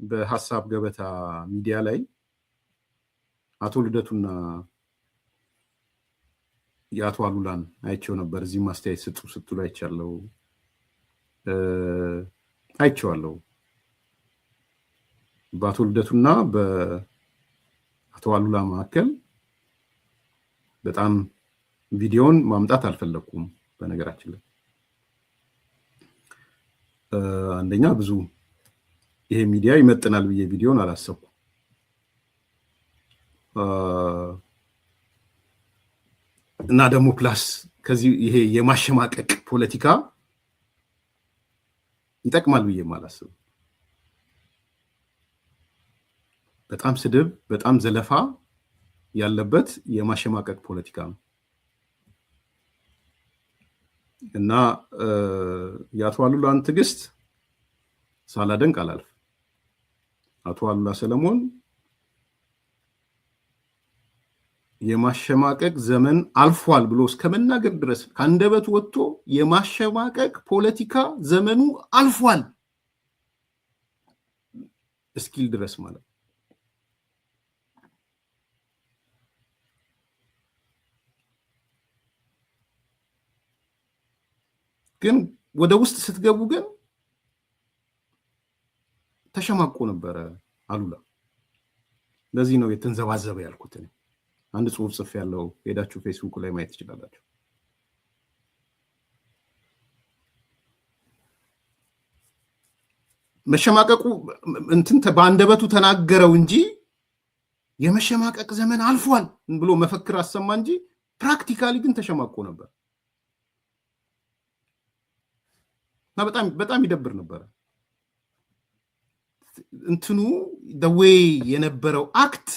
በሐሳብ ገበታ ሚዲያ ላይ አቶ ልደቱና የአቶ አሉላን አይቼው ነበር። እዚህ ማስተያየት ስጡ ስትሉ አይቼዋለሁ። በአቶ ልደቱና በአቶ አሉላ መካከል በጣም ቪዲዮን ማምጣት አልፈለኩም። በነገራችን ላይ አንደኛ ብዙ ይሄ ሚዲያ ይመጥናል ብዬ ቪዲዮን አላሰብኩም። እና ደግሞ ፕላስ ከዚህ ይሄ የማሸማቀቅ ፖለቲካ ይጠቅማል ብዬ አላስብም። በጣም ስድብ፣ በጣም ዘለፋ ያለበት የማሸማቀቅ ፖለቲካ ነው እና የአቶ አሉላን ትዕግስት ሳላደንቅ አላልፍ። አቶ አሉላ ሰለሞን የማሸማቀቅ ዘመን አልፏል ብሎ እስከመናገር ድረስ ከአንደበቱ ወጥቶ የማሸማቀቅ ፖለቲካ ዘመኑ አልፏል እስኪል ድረስ ማለት ግን ወደ ውስጥ ስትገቡ ግን ተሸማቆ ነበረ አሉላ። ለዚህ ነው የተንዘባዘበ ያልኩት። አንድ ጽሁፍ ጽፍ ያለው ሄዳችሁ ፌስቡክ ላይ ማየት ትችላላችሁ። መሸማቀቁ በአንደበቱ ተናገረው እንጂ የመሸማቀቅ ዘመን አልፏል ብሎ መፈክር አሰማ እንጂ ፕራክቲካሊ ግን ተሸማቆ ነበር እና በጣም ይደብር ነበር። the የነበረው አክት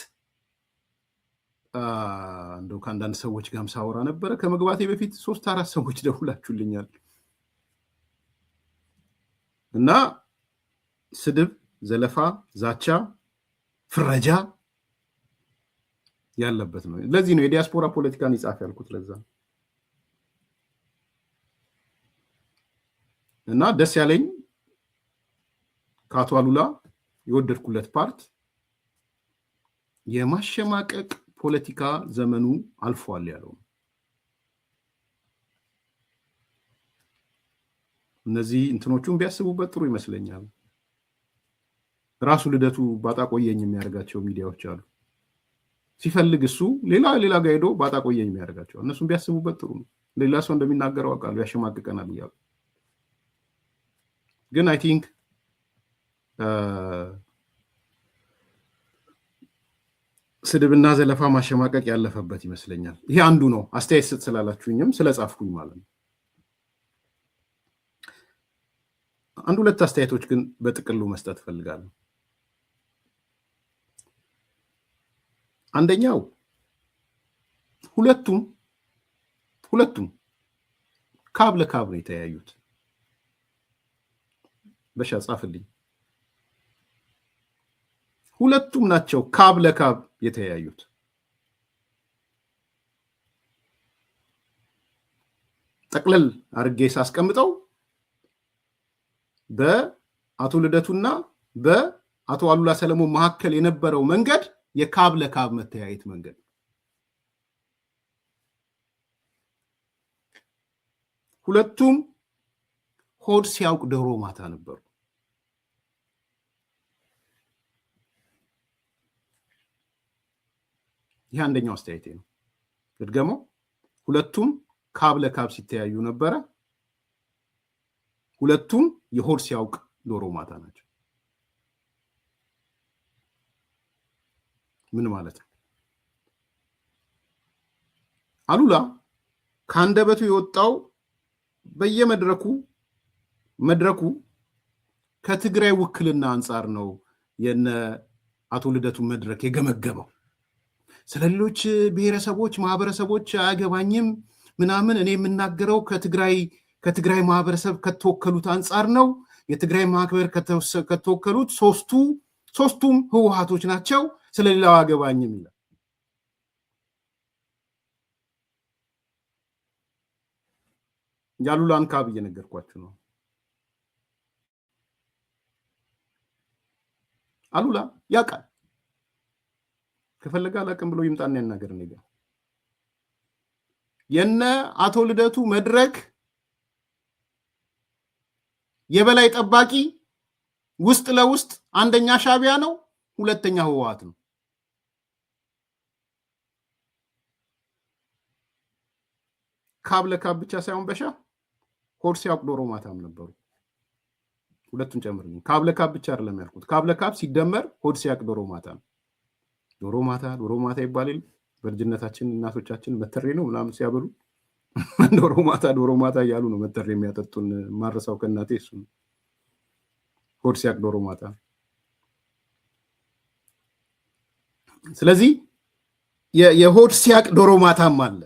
እንደው ከአንዳንድ ሰዎች ጋርም ሳወራ ነበረ ከመግባቴ በፊት 3-4 ሰዎች ደውላችሁልኛል እና ስድብ፣ ዘለፋ፣ ዛቻ፣ ፍረጃ ያለበት ነው። ለዚህ ነው የዲያስፖራ ፖለቲካን ይጻፍ ያልኩት ለዛ። እና ደስ ያለኝ ከአቶ አሉላ የወደድኩለት ፓርት የማሸማቀቅ ፖለቲካ ዘመኑ አልፏል ያለው። እነዚህ እንትኖቹን ቢያስቡበት ጥሩ ይመስለኛል። ራሱ ልደቱ ባጣቆየኝ የሚያደርጋቸው ሚዲያዎች አሉ። ሲፈልግ እሱ ሌላ ጋር ሄዶ ባጣቆየኝ የሚያደርጋቸው እነሱን ቢያስቡበት ጥሩ ነው። ሌላ ሰው እንደሚናገረው አውቃለሁ ያሸማቅቀናል እያሉ ግን አይ ቲንክ ስድብና ዘለፋ ማሸማቀቅ ያለፈበት ይመስለኛል። ይሄ አንዱ ነው። አስተያየት ስጥ ስላላችሁኝም ስለጻፍኩኝ ማለት ነው። አንድ ሁለት አስተያየቶች ግን በጥቅሉ መስጠት ፈልጋለሁ። አንደኛው ሁለቱም ካብ ለካብ ነው የተያዩት። በሻ ጻፍልኝ። ሁለቱም ናቸው ካብ ለካብ የተያዩት። ጠቅለል አርጌ ሳስቀምጠው በአቶ ልደቱና በአቶ አሉላ ሰለሞን መካከል የነበረው መንገድ የካብ ለካብ መተያየት መንገድ። ሁለቱም ሆድ ሲያውቅ ዶሮ ማታ ነበሩ። ይህ አንደኛው አስተያየቴ ነው። ልድገመው። ሁለቱም ካብ ለካብ ሲተያዩ ነበረ። ሁለቱም የሆድ ሲያውቅ ዶሮ ማታ ናቸው። ምን ማለት ነው? አሉላ ከአንደበቱ የወጣው መድረኩ ከትግራይ ውክልና አንጻር ነው የነ አቶ ልደቱ መድረክ የገመገመው። ስለሌሎች ብሔረሰቦች ማህበረሰቦች አያገባኝም ምናምን እኔ የምናገረው ከትግራይ ማህበረሰብ ከተወከሉት አንጻር ነው። የትግራይ ማህበር ከተወከሉት ሶስቱም ህወሓቶች ናቸው። ስለሌላው አያገባኝም ይላል። ያሉላን ካብ እየነገርኳችሁ ነው። አሉላ ያውቃል። ከፈለገ አላቅም ብሎ ይምጣና ያናገር ነገር የነ አቶ ልደቱ መድረክ የበላይ ጠባቂ ውስጥ ለውስጥ አንደኛ ሻቢያ ነው፣ ሁለተኛ ህወሓት ነው። ካብ ለካብ ብቻ ሳይሆን በሻ ሆድ ሲያውቅ ዶሮ ማታም ነበሩ። ሁለቱን ጨምርልኝ። ካብ ለካብ ብቻ አይደለም ያልኩት። ካብ ለካብ ሲደመር ሆድ ሲያውቅ ዶሮ ማታ ነው። ዶሮ ማታ ይባላል። በልጅነታችን እናቶቻችን መተሬ ነው ምናምን ሲያበሉ ዶሮ ማታ እያሉ ነው መተሬ የሚያጠጡን። ማረሳው ከእናቴ እሱ ነው። ሆድ ሲያውቅ ዶሮ ማታ። ስለዚህ የሆድ ሲያውቅ ዶሮ ማታም አለ።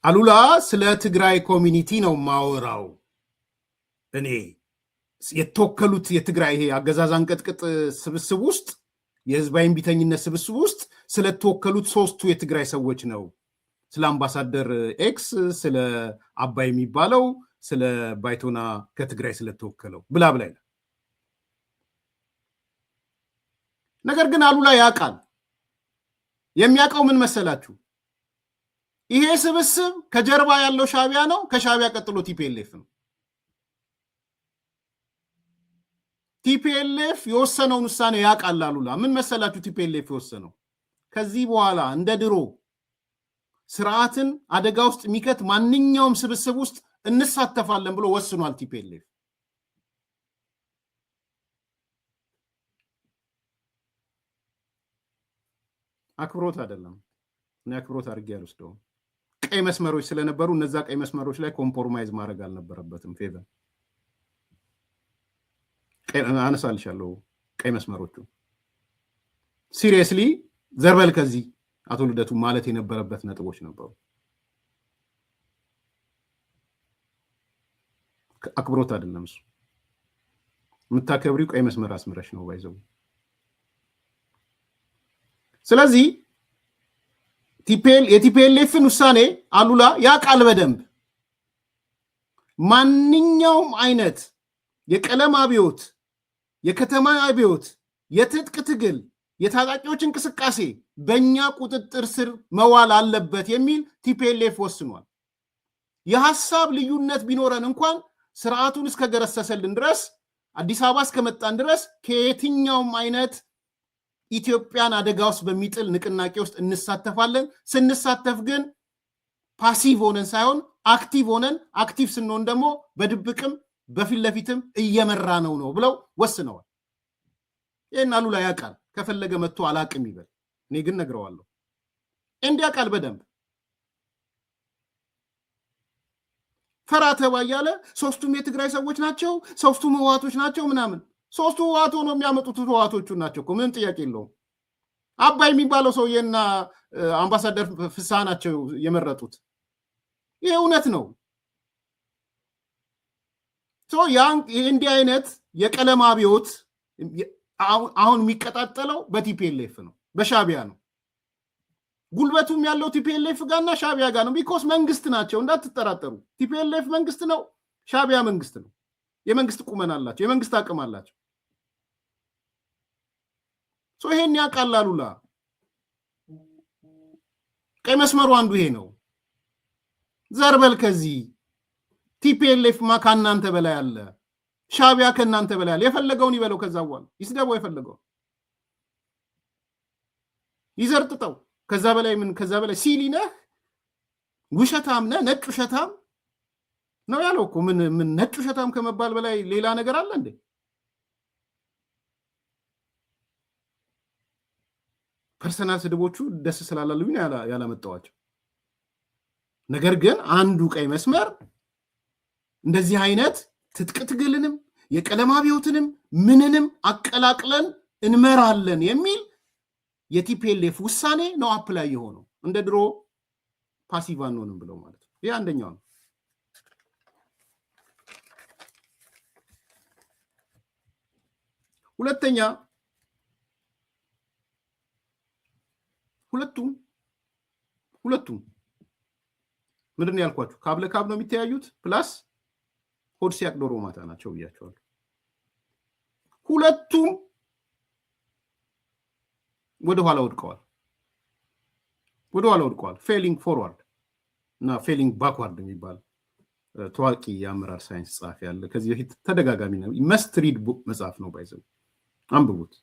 አሉላ ስለ ትግራይ ኮሚኒቲ ነው ማወራው። እኔ የተወከሉት የትግራይ ይሄ አገዛዝ አንቀጥቅጥ ስብስብ ውስጥ የህዝባዊ እምቢተኝነት ስብስብ ውስጥ ስለተወከሉት ሶስቱ የትግራይ ሰዎች ነው። ስለ አምባሳደር ኤክስ፣ ስለ አባይ የሚባለው፣ ስለ ባይቶና ከትግራይ ስለተወከለው ብላ ብላ ይላል። ነገር ግን አሉላ ያውቃል። የሚያውቀው ምን መሰላችሁ? ይሄ ስብስብ ከጀርባ ያለው ሻቢያ ነው። ከሻቢያ ቀጥሎ ቲፒኤልኤፍ ነው። ቲፒኤልኤፍ የወሰነውን ውሳኔ ያውቃል አሉላ። ምን መሰላችሁ? ቲፒኤልኤፍ የወሰነው ከዚህ በኋላ እንደ ድሮ ስርዓትን አደጋ ውስጥ የሚከት ማንኛውም ስብስብ ውስጥ እንሳተፋለን ብሎ ወስኗል። ቲፒኤልኤፍ አክብሮት አይደለም። እኔ አክብሮት አድርጌ አልወስደውም። ቀይ መስመሮች ስለነበሩ እነዛ ቀይ መስመሮች ላይ ኮምፕሮማይዝ ማድረግ አልነበረበትም። ፌቨን አነሳልሻለሁ። ቀይ መስመሮቹ ሲሪየስሊ ዘርበል ከዚህ አቶ ልደቱ ማለት የነበረበት ነጥቦች ነበሩ። አክብሮት አይደለም እሱ። የምታከብሪው ቀይ መስመር አስምረሽ ነው ባይዘው። ስለዚህ የቲፒኤልኤፍን ውሳኔ አሉላ ያውቃል በደንብ። ማንኛውም አይነት የቀለም አብዮት፣ የከተማ አብዮት፣ የትጥቅ ትግል፣ የታጣቂዎች እንቅስቃሴ በእኛ ቁጥጥር ስር መዋል አለበት የሚል ቲፒኤልኤፍ ወስኗል። የሐሳብ ልዩነት ቢኖረን እንኳን ስርዓቱን እስከገረሰሰልን ድረስ አዲስ አበባ እስከመጣን ድረስ ከየትኛውም አይነት ኢትዮጵያን አደጋ ውስጥ በሚጥል ንቅናቄ ውስጥ እንሳተፋለን። ስንሳተፍ ግን ፓሲቭ ሆነን ሳይሆን አክቲቭ ሆነን፣ አክቲቭ ስንሆን ደግሞ በድብቅም በፊት ለፊትም እየመራ ነው ብለው ወስነዋል። ይህን አሉላ ያውቃል። ከፈለገ መጥቶ አላቅም ይበል። እኔ ግን ነግረዋለሁ። እንዲህ ያውቃል በደንብ። ፈራ ተባ እያለ ሶስቱም የትግራይ ሰዎች ናቸው፣ ሶስቱም ህወሓቶች ናቸው ምናምን። ሶስቱ ህወሓት ሆኖ የሚያመጡት ህወሓቶቹ ናቸው እኮ፣ ምንም ጥያቄ የለውም። አባይ የሚባለው ሰውዬና አምባሳደር ፍስሐ ናቸው የመረጡት። ይህ እውነት ነው። እንዲህ አይነት የቀለም አብዮት አሁን የሚቀጣጠለው በቲፒኤልኤፍ ነው፣ በሻቢያ ነው። ጉልበቱም ያለው ቲፒኤልኤፍ ጋርና ሻቢያ ጋር ነው። ቢኮስ መንግስት ናቸው፣ እንዳትጠራጠሩ። ቲፒኤልኤፍ መንግስት ነው፣ ሻቢያ መንግስት ነው። የመንግስት ቁመና አላቸው፣ የመንግስት አቅም አላቸው። ይሄን ያውቃል አሉላ። ቀይ መስመሩ አንዱ ይሄ ነው። ዘርበል ከዚህ ቲፒኤልኤፍ ማ ከእናንተ በላይ አለ፣ ሻቢያ ከእናንተ በላይ አለ። የፈለገውን ይበለው፣ ከዛ በኋላ ይስደበው፣ የፈለገው ይዘርጥጠው። ከዛ በላይ ምን? ከዛ በላይ ሲሊ ነህ፣ ውሸታም ነህ፣ ነጭ ውሸታም ነው ያለው እኮ። ምን ነጭ ውሸታም ከመባል በላይ ሌላ ነገር አለ እንዴ? ፐርሰናል ስድቦቹ ደስ ስላላሉኝ ያላመጣዋቸው። ነገር ግን አንዱ ቀይ መስመር እንደዚህ አይነት ትጥቅ ትግልንም የቀለም አብዮትንም ምንንም አቀላቅለን እንመራለን የሚል የቲፒኤልኤፍ ውሳኔ ነው አፕላይ የሆነው። እንደ ድሮ ፓሲቭ አንሆንም ብለው ማለት ነው። ይህ አንደኛው ነው። ሁለተኛ ሁለቱም ምንድን ነው ያልኳችሁ? ካብ ለካብ ነው የሚተያዩት። ፕላስ ሆድ ሲያቅ ዶሮ ማታ ናቸው ብያቸዋለሁ። ወደኋላ ወድቀዋል። ፌሊንግ ፎርዋርድ እና ፌሊንግ ባክዋርድ የሚባል ታዋቂ የአመራር ሳይንስ ጸሐፊ ያለ ከዚህ በፊት ተደጋጋሚ ነው መስት ሪድ መጽሐፍ ነው ባይዘው አንብቡት።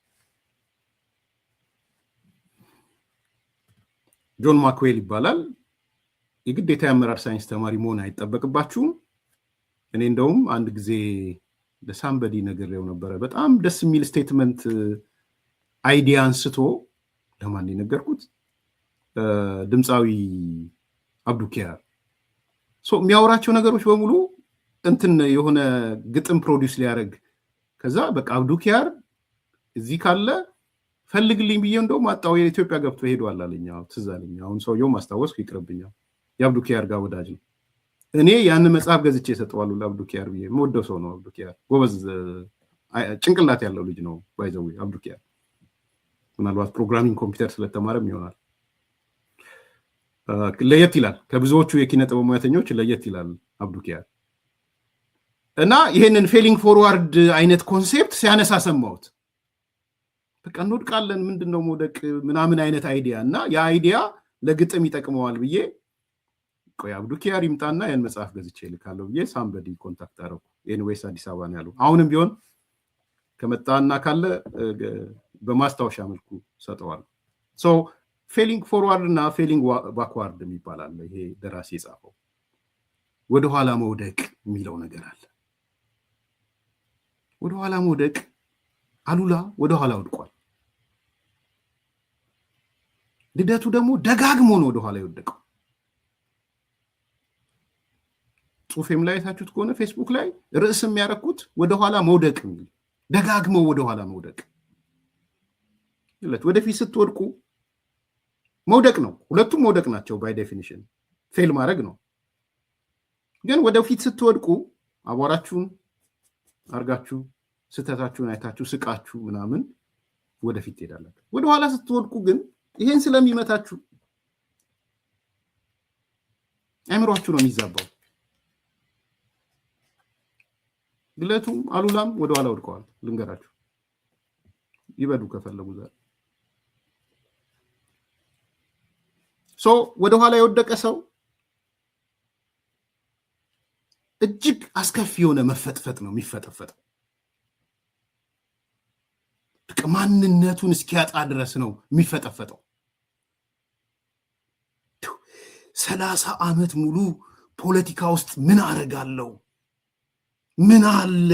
ጆን ማክዌል ይባላል። የግዴታ የአመራር ሳይንስ ተማሪ መሆን አይጠበቅባችሁም። እኔ እንደውም አንድ ጊዜ ለሳምበዲ ነግሬው ነበረ። በጣም ደስ የሚል ስቴትመንት አይዲያ አንስቶ ለማን የነገርኩት? ድምፃዊ አብዱኪያር የሚያወራቸው ነገሮች በሙሉ እንትን የሆነ ግጥም ፕሮዲውስ ሊያደርግ ከዛ በቃ አብዱኪያር እዚህ ካለ ፈልግልኝ ብዬ እንደውም አጣው የኢትዮጵያ ገብቶ ሄዷል አለኝ። ትዝ አለኝ። አሁን ሰውየው ማስታወስኩ ይቅርብኛል። የአብዱኪያር ጋር ወዳጅ ነው። እኔ ያን መጽሐፍ ገዝቼ ሰጠዋለሁ ለአብዱኪያር ብዬ። የምወደው ሰው ነው አብዱኪያር። ጎበዝ ጭንቅላት ያለው ልጅ ነው ባይዘው አብዱኪያር። ምናልባት ፕሮግራሚንግ ኮምፒውተር ስለተማረም ይሆናል። ለየት ይላል ከብዙዎቹ የኪነ ጥበብ ሙያተኞች ለየት ይላል አብዱኪያር። እና ይሄንን ፌሊንግ ፎርዋርድ አይነት ኮንሴፕት ሲያነሳ ሰማሁት። በቃ እንወድቃለን ምንድነው መውደቅ ምናምን አይነት አይዲያ እና ያ አይዲያ ለግጥም ይጠቅመዋል ብዬ ቆይ አብዱኪያር ይምጣና ያን መጽሐፍ ገዝቼ ልካለሁ ብዬ ሳምበዲ ኮንታክት አደረኩ። ኤኒዌይስ አዲስ አበባ ነው ያለው። አሁንም ቢሆን ከመጣና ካለ በማስታወሻ መልኩ ሰጠዋል። ሶ ፌሊንግ ፎርዋርድ እና ፌሊንግ ባክዋርድ የሚባላል። ይሄ ደራሲ የጻፈው ወደኋላ መውደቅ የሚለው ነገር አለ። ወደኋላ መውደቅ አሉላ ወደኋላ ወድቋል። ልደቱ ደግሞ ደጋግሞ ነው ወደኋላ የወደቀው። ጽሁፌም ላይ አይታችሁት ከሆነ ፌስቡክ ላይ ርዕስ የሚያረኩት ወደኋላ መውደቅ የሚል ደጋግመው ወደኋላ መውደቅ። ወደፊት ስትወድቁ መውደቅ ነው። ሁለቱም መውደቅ ናቸው ባይ ዴፊኒሽን፣ ፌል ማድረግ ነው። ግን ወደፊት ስትወድቁ አቧራችሁን አርጋችሁ ስተታችሁን አይታችሁ ስቃችሁ ምናምን ወደፊት ትሄዳላችሁ። ወደኋላ ስትወድቁ ግን ይሄን ስለሚመታችሁ አእምሯችሁ ነው የሚዛባው። ግለቱም አሉላም ወደኋላ ወድቀዋል። ልንገራችሁ ይበዱ ከፈለጉ ዛሬ ወደኋላ የወደቀ ሰው እጅግ አስከፊ የሆነ መፈጥፈጥ ነው የሚፈጠፈጠው። ማንነቱን እስኪያጣ ድረስ ነው የሚፈጠፈጠው። 30 ዓመት ሙሉ ፖለቲካ ውስጥ ምን አደርጋለሁ ምን አለ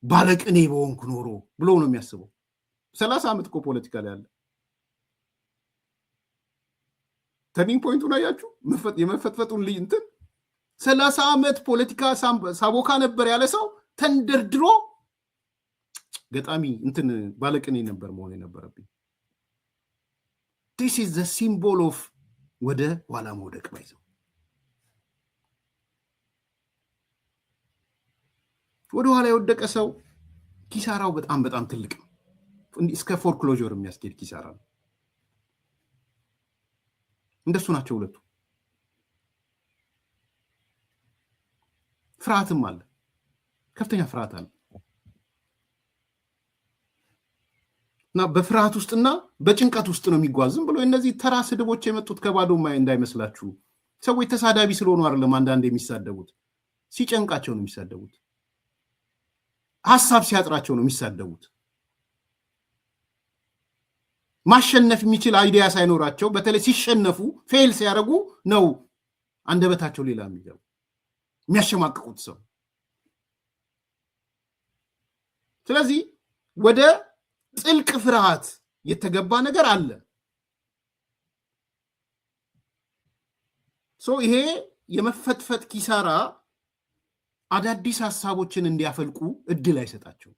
ባለቅኔ በሆንኩ ኖሮ ብሎ ነው የሚያስበው። 30 ዓመት እኮ ፖለቲካ ላይ አለ። ተርኒንግ ፖይንቱን አያችሁ? የመፈጥፈጡን ልይ እንትን 30 ዓመት ፖለቲካ ሳቦካ ነበር ያለ ሰው ተንደርድሮ ገጣሚ እንትን ባለቅኔ ነበር መሆን የነበረብኝ። this is the symbol of ወደ ኋላ መውደቅ ባይዘው። ወደ ኋላ የወደቀ ሰው ኪሳራው በጣም በጣም ትልቅ ነው። እስከ ፎርክሎዥር የሚያስኬድ ኪሳራ ነው። እንደሱ ናቸው ሁለቱ። ፍርሃትም አለ፣ ከፍተኛ ፍርሃት አለ። እና በፍርሃት ውስጥና በጭንቀት ውስጥ ነው የሚጓዝም ብሎ እነዚህ ተራ ስድቦች የመጡት ከባዶ እንዳይመስላችሁ። ሰዎች ተሳዳቢ ስለሆኑ አይደለም አንዳንድ የሚሳደቡት፣ ሲጨንቃቸው ነው የሚሳደቡት። ሐሳብ ሲያጥራቸው ነው የሚሳደቡት። ማሸነፍ የሚችል አይዲያ ሳይኖራቸው በተለይ ሲሸነፉ ፌል ሲያደርጉ ነው አንደበታቸው ሌላ የሚገቡ የሚያሸማቅቁት ሰው። ስለዚህ ወደ ጥልቅ ፍርሃት የተገባ ነገር አለ። ይሄ የመፈጥፈጥ ኪሳራ አዳዲስ ሐሳቦችን እንዲያፈልቁ እድል አይሰጣቸው።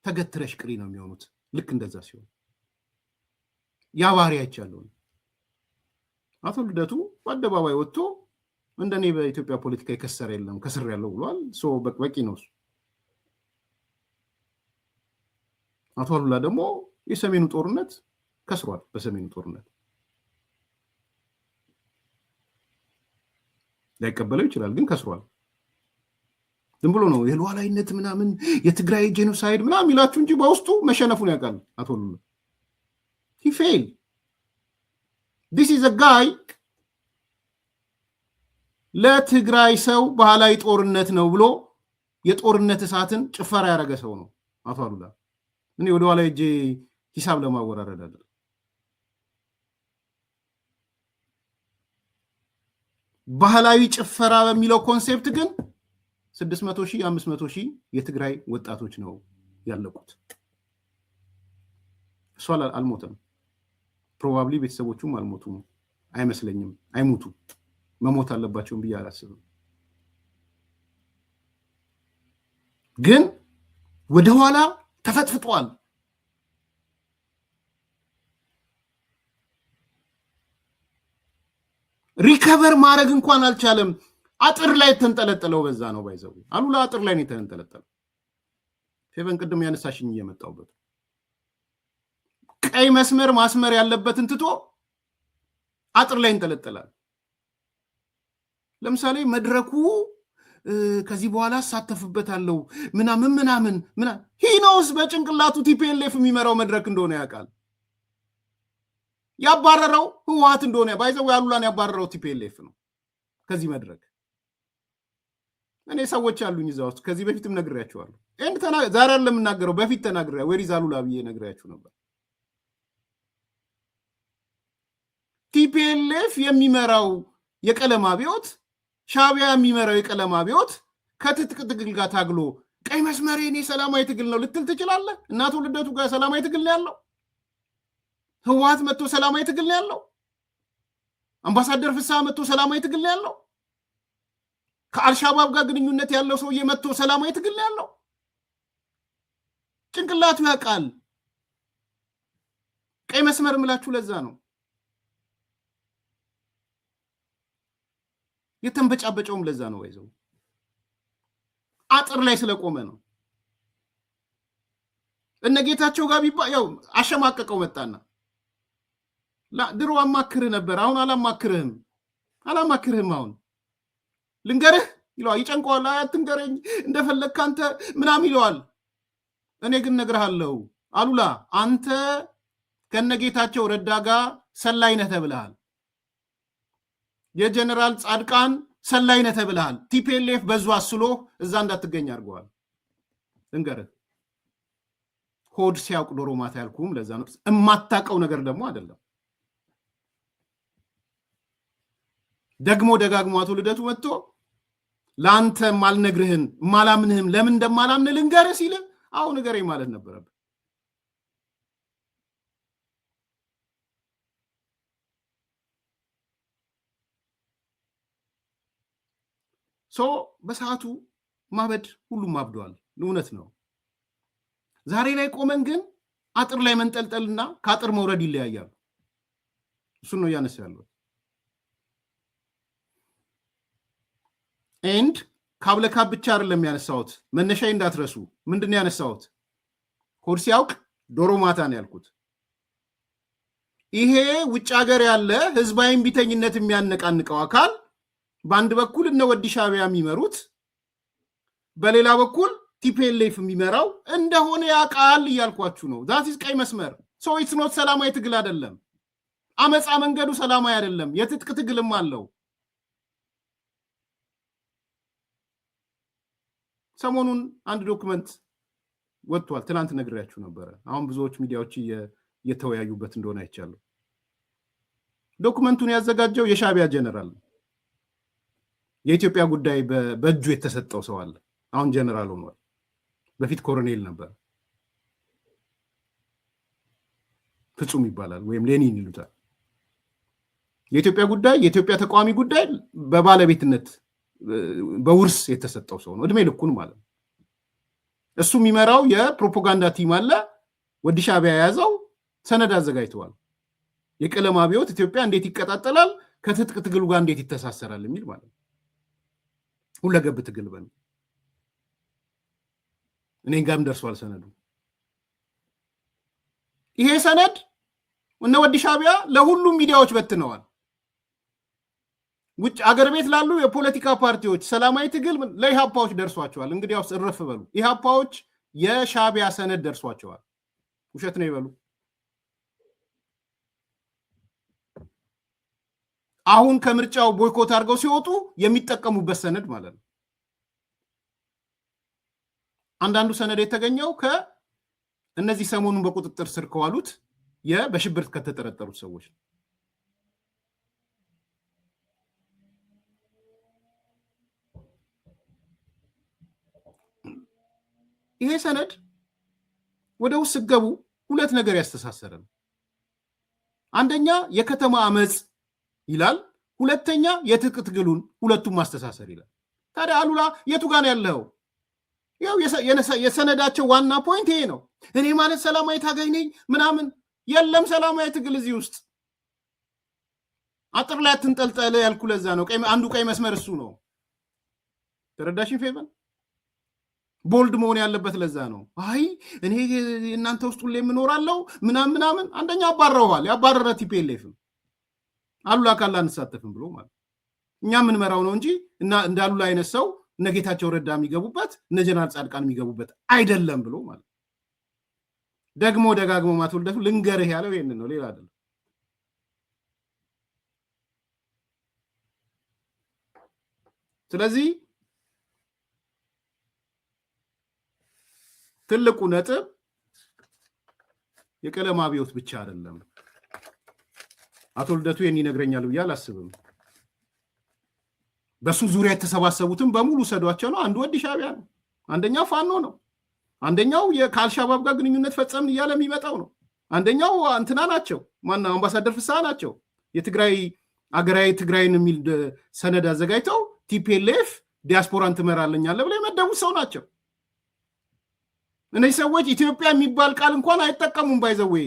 ተገትረሽ ቅሪ ነው የሚሆኑት። ልክ እንደዛ ሲሆን ያ ባህሪ አይቻለሁ። አቶ ልደቱ በአደባባይ ወጥቶ እንደኔ በኢትዮጵያ ፖለቲካ የከሰረ የለም ከስር ያለው ብሏል። በቂ ነው። አቶ አሉላ ደግሞ የሰሜኑ ጦርነት ከስሯል። በሰሜኑ ጦርነት ላይቀበለው ይችላል፣ ግን ከስሯል። ዝም ብሎ ነው የሉዓላዊነት ምናምን የትግራይ ጄኖሳይድ ምናምን ይላችሁ እንጂ በውስጡ መሸነፉን ያውቃል አቶ ሉላ። he failed. this is a guy ለትግራይ ሰው ባህላዊ ጦርነት ነው ብሎ የጦርነት እሳትን ጭፈራ ያደረገ ሰው ነው አቶ ሉላ። እኔ ወደ ኋላ ሄጄ ሂሳብ ለማወራረድ አይደል። ባህላዊ ጭፈራ በሚለው ኮንሴፕት ግን 600,000 500,000 የትግራይ ወጣቶች ነው ያለቁት። እሱ አልሞተም። ፕሮባብሊ ቤተሰቦቹም አልሞቱም አይመስለኝም። አይሞቱ መሞት አለባቸውም ብዬ አላስብም። ግን ወደ ኋላ ተፈጥፍጧል። ሪከቨር ማድረግ እንኳን አልቻለም። አጥር ላይ ተንጠለጠለው። በዛ ነው ባይዘው አሉላ አጥር ላይ ነው ተንጠለጠለው። ፌቨን ቅድም ያነሳሽኝ እየመጣውበት ቀይ መስመር ማስመር ያለበትን ትቶ አጥር ላይ እንጠለጠላል። ለምሳሌ መድረኩ ከዚህ በኋላ ሳተፍበታለሁ ምናምን ሂኖስ በጭንቅላቱ ቲፒኤልኤፍ የሚመራው መድረክ እንደሆነ ያውቃል። ያባረረው ህወሓት እንደሆነ ባይዘው ያሉላን ያባረረው ቲፒኤልኤፍ ነው ከዚህ መድረክ። እኔ ሰዎች አሉኝ እዛ ውስጥ ከዚህ በፊትም ነግሬያቸዋለሁ። ዛሬ አይደለም የምናገረው፣ በፊት ተናግሬያ ወሪዝ አሉላ ብዬ ነግሬያችሁ ነበር። ቲፒኤልኤፍ የሚመራው የቀለም አብዮት፣ ሻዕቢያ የሚመራው የቀለም አብዮት ከትጥቅ ትግል ጋር ታግሎ ቀይ መስመሬ እኔ ሰላማዊ ትግል ነው ልትል ትችላለህ? እናቱ ልደቱ ጋር ሰላማዊ ትግል ነው ያለው። ህወሓት መጥቶ ሰላማዊ ትግል ነው ያለው። አምባሳደር ፍስሐ መጥቶ ሰላማዊ ትግል ነው ያለው። ከአልሻባብ ጋር ግንኙነት ያለው ሰውዬ መጥቶ ሰላማዊ ትግል ነው ያለው። ጭንቅላቱ ያውቃል። ቀይ መስመር ምላችሁ ለዛ ነው የተንበጫበጨውም ለዛ ነው። ወይዘው አጥር ላይ ስለቆመ ነው። እነጌታቸው ጋር ቢባ ያው አሸማቀቀው መጣና ድሮ አማክርህ ነበር፣ አሁን አላማክርህም አሁን ልንገርህ ይለዋል። ይጨንቀዋል። አትንገረኝ እንደፈለግህ አንተ ምናምን ይለዋል። እኔ ግን እነግርሃለሁ አሉላ አንተ ከነጌታቸው ረዳ ጋር ሰላይ ነህ ተብለሃል። የጀነራል ጻድቃን ሰላይ ነህ ተብለሃል። ቲፒኤልኤፍ በዙ አስሎ እዛ እንዳትገኝ አድርገዋል። ልንገርህ ሆድ ሲያውቅ ዶሮ ማታ ያልኩም ለዛ ነው። የማታውቀው ነገር ደግሞ አይደለም። ደግሞ ደጋግሞ አቶ ልደቱ መጥቶ ለአንተ ማልነግርህን ማላምንህም ለምን እንደማላምን ልንገርህ ሲል አሁን ንገረኝ ማለት ነበረብህ። በሰዓቱ ማበድ ሁሉም አብደዋል። እውነት ነው። ዛሬ ላይ ቆመን ግን አጥር ላይ መንጠልጠልና ከአጥር መውረድ ይለያያሉ። እሱን ነው እያነሳ ያለው። ኤንድ ካብለካብ ብቻ አይደለም ያነሳሁት። መነሻዬ እንዳትረሱ። ምንድነው ያነሳሁት? ሆድ ሲያውቅ ዶሮ ማታ ነው ያልኩት። ይሄ ውጭ ሀገር ያለ ህዝባዊ ቢተኝነት የሚያነቃንቀው አካል በአንድ በኩል እነ ወዲ ሻዕቢያ የሚመሩት፣ በሌላ በኩል ቲፒኤልኤፍ የሚመራው እንደሆነ ያውቃል እያልኳችሁ ነው። ዛቲስ ቀይ መስመር ኢትስ ኖት ሰላማዊ ትግል አይደለም። አመፃ መንገዱ ሰላማዊ አይደለም። የትጥቅ ትግልም አለው። ሰሞኑን አንድ ዶክመንት ወጥቷል። ትናንት ነግሬያችሁ ነበረ። አሁን ብዙዎች ሚዲያዎች እየተወያዩበት እንደሆነ አይቻለሁ። ዶክመንቱን ያዘጋጀው የሻዕቢያ ጀነራል ነው። የኢትዮጵያ ጉዳይ በእጁ የተሰጠው ሰው አለ። አሁን ጀነራል ሆኗል። በፊት ኮሎኔል ነበር። ፍጹም ይባላል ወይም ሌኒን ይሉታል። የኢትዮጵያ ጉዳይ የኢትዮጵያ ተቃዋሚ ጉዳይ በባለቤትነት በውርስ የተሰጠው ሰው ነው። እድሜ ልኩን ማለት ነው። እሱ የሚመራው የፕሮፓጋንዳ ቲም አለ። ወዲ ሻዕቢያ የያዘው ሰነድ አዘጋጅተዋል። የቀለም አብዮት ኢትዮጵያ እንዴት ይቀጣጠላል፣ ከትጥቅ ትግሉ ጋር እንዴት ይተሳሰራል የሚል ማለት ነው። ሁለገብ ትግል በል እኔ ጋርም ደርሷል ሰነዱ። ይሄ ሰነድ እነ ወዲ ሻዕቢያ ለሁሉም ሚዲያዎች በትነዋል። ውጭ አገር ቤት ላሉ የፖለቲካ ፓርቲዎች ሰላማዊ ትግል ለኢሃፓዎች ደርሷቸዋል። እንግዲያውስ እረፍ በሉ። ኢሃፓዎች የሻዕቢያ ሰነድ ደርሷቸዋል። ውሸት ነው ይበሉ። አሁን ከምርጫው ቦይኮት አድርገው ሲወጡ የሚጠቀሙበት ሰነድ ማለት ነው። አንዳንዱ ሰነድ የተገኘው ከእነዚህ ሰሞኑን በቁጥጥር ስር ከዋሉት በሽብር ከተጠረጠሩት ሰዎች ነው። ይሄ ሰነድ ወደ ውስጥ ገቡ ሁለት ነገር ያስተሳሰረ ነው። አንደኛ የከተማ አመጽ ይላል፣ ሁለተኛ የትጥቅ ትግሉን ሁለቱም ማስተሳሰር ይላል። ታዲያ አሉላ የቱ ጋር ነው ያለው? ያው የሰነዳቸው ዋና ፖይንት ይሄ ነው። እኔ ማለት ሰላማዊ ታጋይ ነኝ ምናምን የለም። ሰላማዊ ትግል እዚህ ውስጥ አጥር ላይ አትንጠልጠል ያልኩ ለዛ ነው። አንዱ ቀይ መስመር እሱ ነው። ተረዳሽን ፌቨን? ቦልድ መሆን ያለበት ለዛ ነው። አይ እኔ እናንተ ውስጥ ሁሌ የምኖራለው ምናምን አንደኛ አባረዋል። ያባረረ ቲፒኤልኤፍ አሉላ ካላ አንሳተፍም ብሎ ማለት እኛ የምንመራው ነው እንጂ እንደ አሉላ አይነት ሰው እነ ጌታቸው ረዳ የሚገቡበት እነ ጀነራል ጻድቃን የሚገቡበት አይደለም ብሎ ማለት ደግሞ ደጋግሞ ማትወልደቱ ልንገርህ ያለው ይሄንን ነው፣ ሌላ አይደለም። ስለዚህ ትልቁ ነጥብ የቀለም አብዮት ብቻ አይደለም። አቶ ልደቱ ይሄን ይነግረኛል ብዬ አላስብም። በሱ ዙሪያ የተሰባሰቡትን በሙሉ ሰዷቸው ነው። አንዱ ወዲ ሻዕቢያ ነው፣ አንደኛው ፋኖ ነው፣ አንደኛው ከአልሻባብ ጋር ግንኙነት ፈጸምን እያለ የሚመጣው ነው፣ አንደኛው እንትና ናቸው፣ ማነው አምባሳደር ፍስሐ ናቸው። የትግራይ አገራዊ ትግራይን የሚል ሰነድ አዘጋጅተው ቲፒኤልኤፍ ዲያስፖራን ትመራለኛለ ብለው የመደቡት ሰው ናቸው። እነዚህ ሰዎች ኢትዮጵያ የሚባል ቃል እንኳን አይጠቀሙም። ባይዘወይ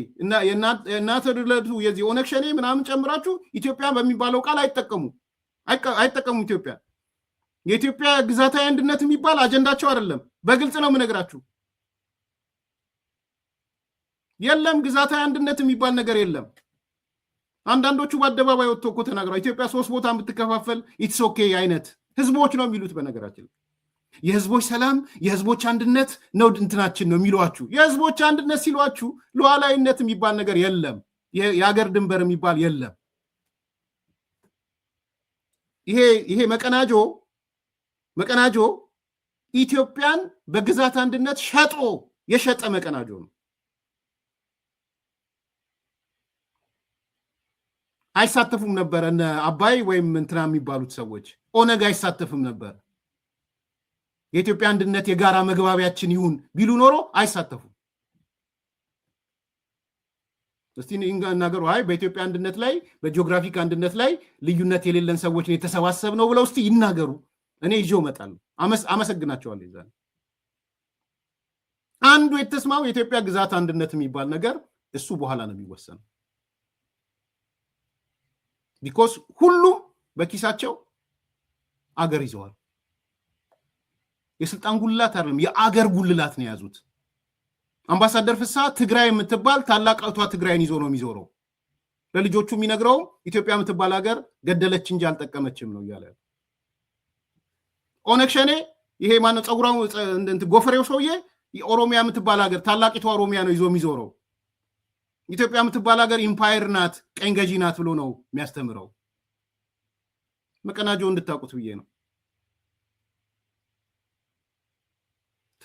እናተ ልደቱ የዚህ ኦነግ ሸኔ ምናምን ጨምራችሁ ኢትዮጵያ በሚባለው ቃል አይጠቀሙም። ኢትዮጵያ የኢትዮጵያ ግዛታዊ አንድነት የሚባል አጀንዳቸው አይደለም። በግልጽ ነው የምነግራችሁ። የለም ግዛታዊ አንድነት የሚባል ነገር የለም። አንዳንዶቹ በአደባባይ ወጥቶ እኮ ተናግረዋል። ኢትዮጵያ 3 ቦታ የምትከፋፈል ኢትስ ኦኬ አይነት ህዝቦች ነው የሚሉት። በነገራችን የህዝቦች ሰላም የህዝቦች አንድነት ነው እንትናችን ነው የሚሏችሁ። የህዝቦች አንድነት ሲሏችሁ ሉዓላዊነት የሚባል ነገር የለም። የሀገር ድንበር የሚባል የለም። ይሄ መቀናጆ ኢትዮጵያን በግዛት አንድነት የሸጠ መቀናጆ ነው። አይሳተፉም ነበር እነ አባይ ወይም እንትና የሚባሉት ሰዎች። ኦነግ አይሳተፍም ነበር። የኢትዮጵያ አንድነት የጋራ መግባቢያችን ይሁን ቢሉ ኖሮ አይሳተፉም። እስቲ እናገሩ። አይ በኢትዮጵያ አንድነት ላይ በጂኦግራፊክ አንድነት ላይ ልዩነት የሌለን ሰዎች ነው የተሰባሰብነው ብለው እስቲ ይናገሩ። እኔ ይዤው እመጣለሁ። አመሰግናቸዋለሁ። ይዛል አንዱ የተስማው የኢትዮጵያ ግዛት አንድነት የሚባል ነገር እሱ በኋላ ነው የሚወሰነው። ቢኮዝ ሁሉም በኪሳቸው አገር ይዘዋል። የስልጣን ጉልላት አይደለም፣ የአገር ጉልላት ነው የያዙት። አምባሳደር ፍስሐ ትግራይ የምትባል ታላቋቷ ትግራይን ይዞ ነው የሚዞረው። ለልጆቹ የሚነግረው ኢትዮጵያ የምትባል ሀገር ገደለች እንጂ አልጠቀመችም ነው እያለ። ኦነግ ሸኔ ይሄ ማነው ፀጉራው ጎፈሬው ሰውዬ ኦሮሚያ የምትባል ሀገር ታላቂቷ ኦሮሚያ ነው ይዞ የሚዞረው። ኢትዮጵያ የምትባል ሀገር ኢምፓየር ናት፣ ቀኝ ገዢ ናት ብሎ ነው የሚያስተምረው። መቀናጆ እንድታውቁት ብዬ ነው።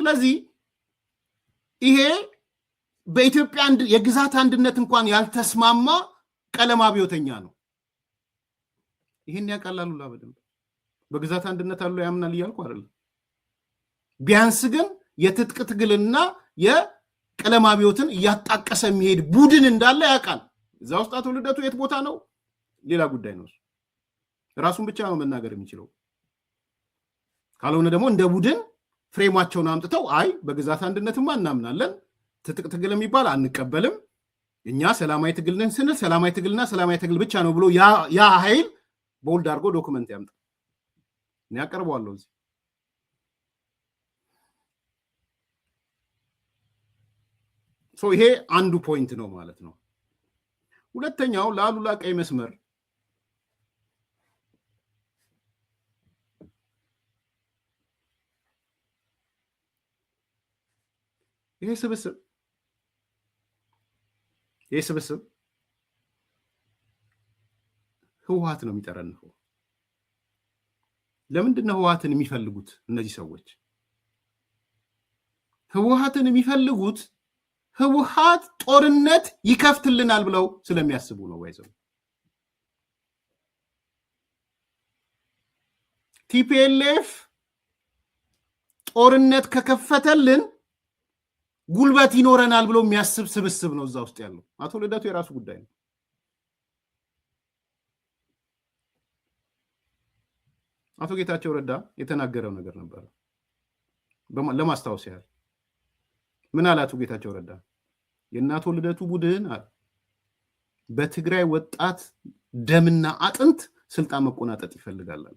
ስለዚህ ይሄ በኢትዮጵያ የግዛት አንድነት እንኳን ያልተስማማ ቀለም አብዮተኛ ነው። ይሄን ያቃላሉ በደንብ በግዛት አንድነት አሉ ያምናል እያልኩ አይደለም። ቢያንስ ግን የትጥቅ ትግልና የቀለም አብዮትን እያጣቀሰ የሚሄድ ቡድን እንዳለ ያውቃል። እዛ ውስጥ አቶ ልደቱ የት ቦታ ነው ሌላ ጉዳይ ነው። ራሱን ብቻ ነው መናገር የሚችለው። ካልሆነ ደግሞ እንደ ቡድን ፍሬማቸውን አምጥተው አይ በግዛት አንድነትማ እናምናለን፣ ትጥቅ ትግል የሚባል አንቀበልም፣ እኛ ሰላማዊ ትግልን ስንል ሰላማዊ ትግልና ሰላማዊ ትግል ብቻ ነው ብሎ ያ ኃይል ቦልድ አድርጎ ዶክመንት ያምጣ። እኔ አቀርበዋለሁ እዚህ። ይሄ አንዱ ፖይንት ነው ማለት ነው። ሁለተኛው ለአሉላ ቀይ መስመር ይሄ ስብስብ ህወሓት ነው የሚጠረንፈው። ለምንድን ነው ህወሓትን የሚፈልጉት እነዚህ ሰዎች? ህወሓትን የሚፈልጉት ህወሓት ጦርነት ይከፍትልናል ብለው ስለሚያስቡ ነው። ወይዘው ቲፒኤልኤፍ ጦርነት ከከፈተልን ጉልበት ይኖረናል ብሎ የሚያስብ ስብስብ ነው እዛ ውስጥ ያለው። አቶ ልደቱ የራሱ ጉዳይ ነው። አቶ ጌታቸው ረዳ የተናገረው ነገር ነበር ለማስታወስ ያህል። ምን አለ አቶ ጌታቸው ረዳ? የአቶ ልደቱ ቡድን በትግራይ ወጣት ደምና አጥንት ስልጣን መቆናጠጥ ይፈልጋል አለ።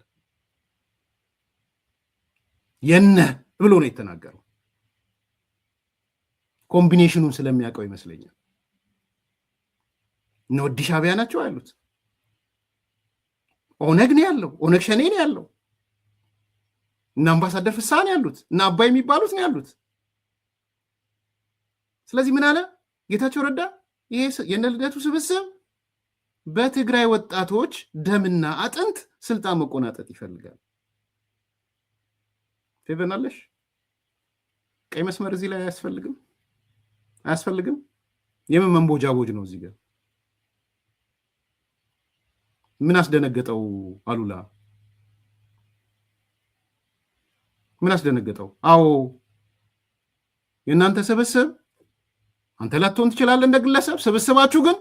የነ ብሎ ነው የተናገረው። ኮምቢኔሽኑን ስለሚያውቀው ይመስለኛል። እነ ወዲ ሻዕቢያ ናቸው ያሉት፣ ኦነግ ነው ያለው፣ ኦነግ ሸኔ ነው ያለው፣ እና አምባሳደር ፍስሐ ነው ያሉት፣ እና አባይ የሚባሉት ነው ያሉት። ስለዚህ ምን አለ ጌታቸው ረዳ? ይሄ የነ ልደቱ ስብስብ በትግራይ ወጣቶች ደምና አጥንት ስልጣን መቆናጠጥ ይፈልጋል። ትበናለሽ? ቀይ መስመር እዚህ ላይ አያስፈልግም? የምን መንቦጃቦጅ ነው እዚህ ጋር? ምን አስደነገጠው አሉላ? ምን አስደነገጠው? አዎ የእናንተ ስብስብ አንተ ላትሆን ትችላለህ እንደ ግለሰብ፣ ስብስባችሁ ግን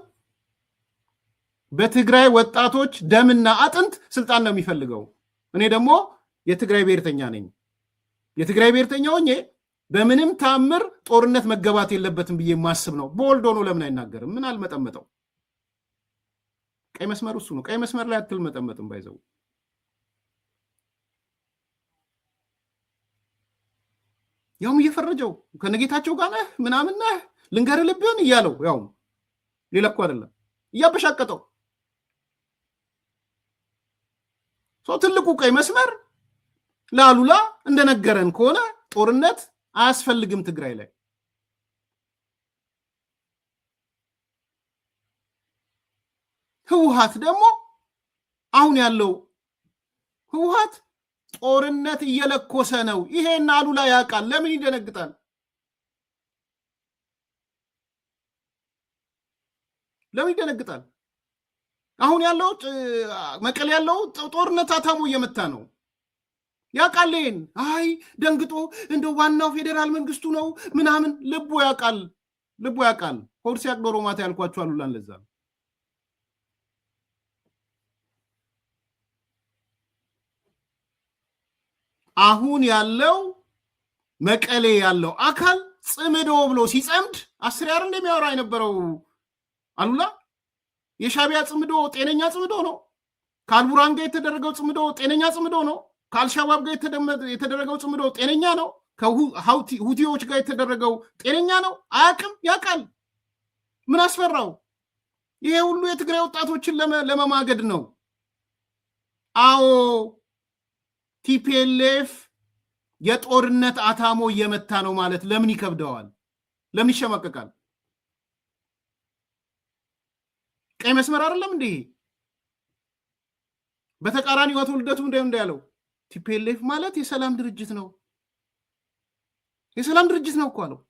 በትግራይ ወጣቶች ደምና አጥንት ስልጣን ነው የሚፈልገው። እኔ ደግሞ የትግራይ ብሔርተኛ ነኝ። የትግራይ ብሔርተኛ ሆኜ በምንም ታምር ጦርነት መገባት የለበትም ብዬ ማስብ ነው። ቦልዶ ነው። ለምን አይናገርም? ምን አልመጠመጠው? ቀይ መስመር እሱ ነው። ቀይ መስመር ላይ አትልመጠመጥም። ባይዘው ያውም እየፈረጀው ከነጌታቸው ጋር ነህ ምናምን ነህ ልንገር ልብን እያለው ያውም ሌላ እኮ አይደለም እያበሻቀጠው ትልቁ ቀይ መስመር ለአሉላ እንደነገረን ከሆነ ጦርነት አያስፈልግም ትግራይ ላይ። ህወሓት ደግሞ አሁን ያለው ህወሓት ጦርነት እየለኮሰ ነው። ይሄን አሉላ ያውቃል። ለምን ይደነግጣል? ለምን ይደነግጣል? አሁን ያለው መቀሌ ያለው ጦርነት አታሞ እየመታ ነው። ያውቃልን? አይ ደንግጦ እንደ ዋናው ፌዴራል መንግስቱ ነው ምናምን ልቡ ያውቃል። ሆድ ሲያቅ ዶሮ ማታ ያልኳቸው አሉላን ለዛ ነው። አሁን ያለው መቀሌ ያለው አካል ጽምዶ ብሎ ሲጸምድ 10 ያር እንደሚያወራ የነበረው አሉላ የሻዕቢያ ጽምዶ ጤነኛ ጽምዶ ነው። ከአልቡራን ጋር የተደረገው ጽምዶ ጤነኛ ጽምዶ ነው። ከአልሻባብ ጋር የተደረገው ጽምዶ ጤነኛ ነው። ከሁቲዎች ጋር የተደረገው ጤነኛ ነው። አያውቅም? ያውቃል። ምን አስፈራው? ይሄ ሁሉ የትግራይ ወጣቶችን ለመማገድ ነው። አዎ ቲፒኤልኤፍ የጦርነት አታሞ እየመታ ነው ማለት ለምን ይከብደዋል? ለምን ይሸማቀቃል? ቀይ መስመር አይደለም እንዴ? በተቃራኒው አቶ ልደቱ እንዳለው ቲፒኤልኤፍ ማለት የሰላም ድርጅት ነው። የሰላም ድርጅት ነው እኮ አለው።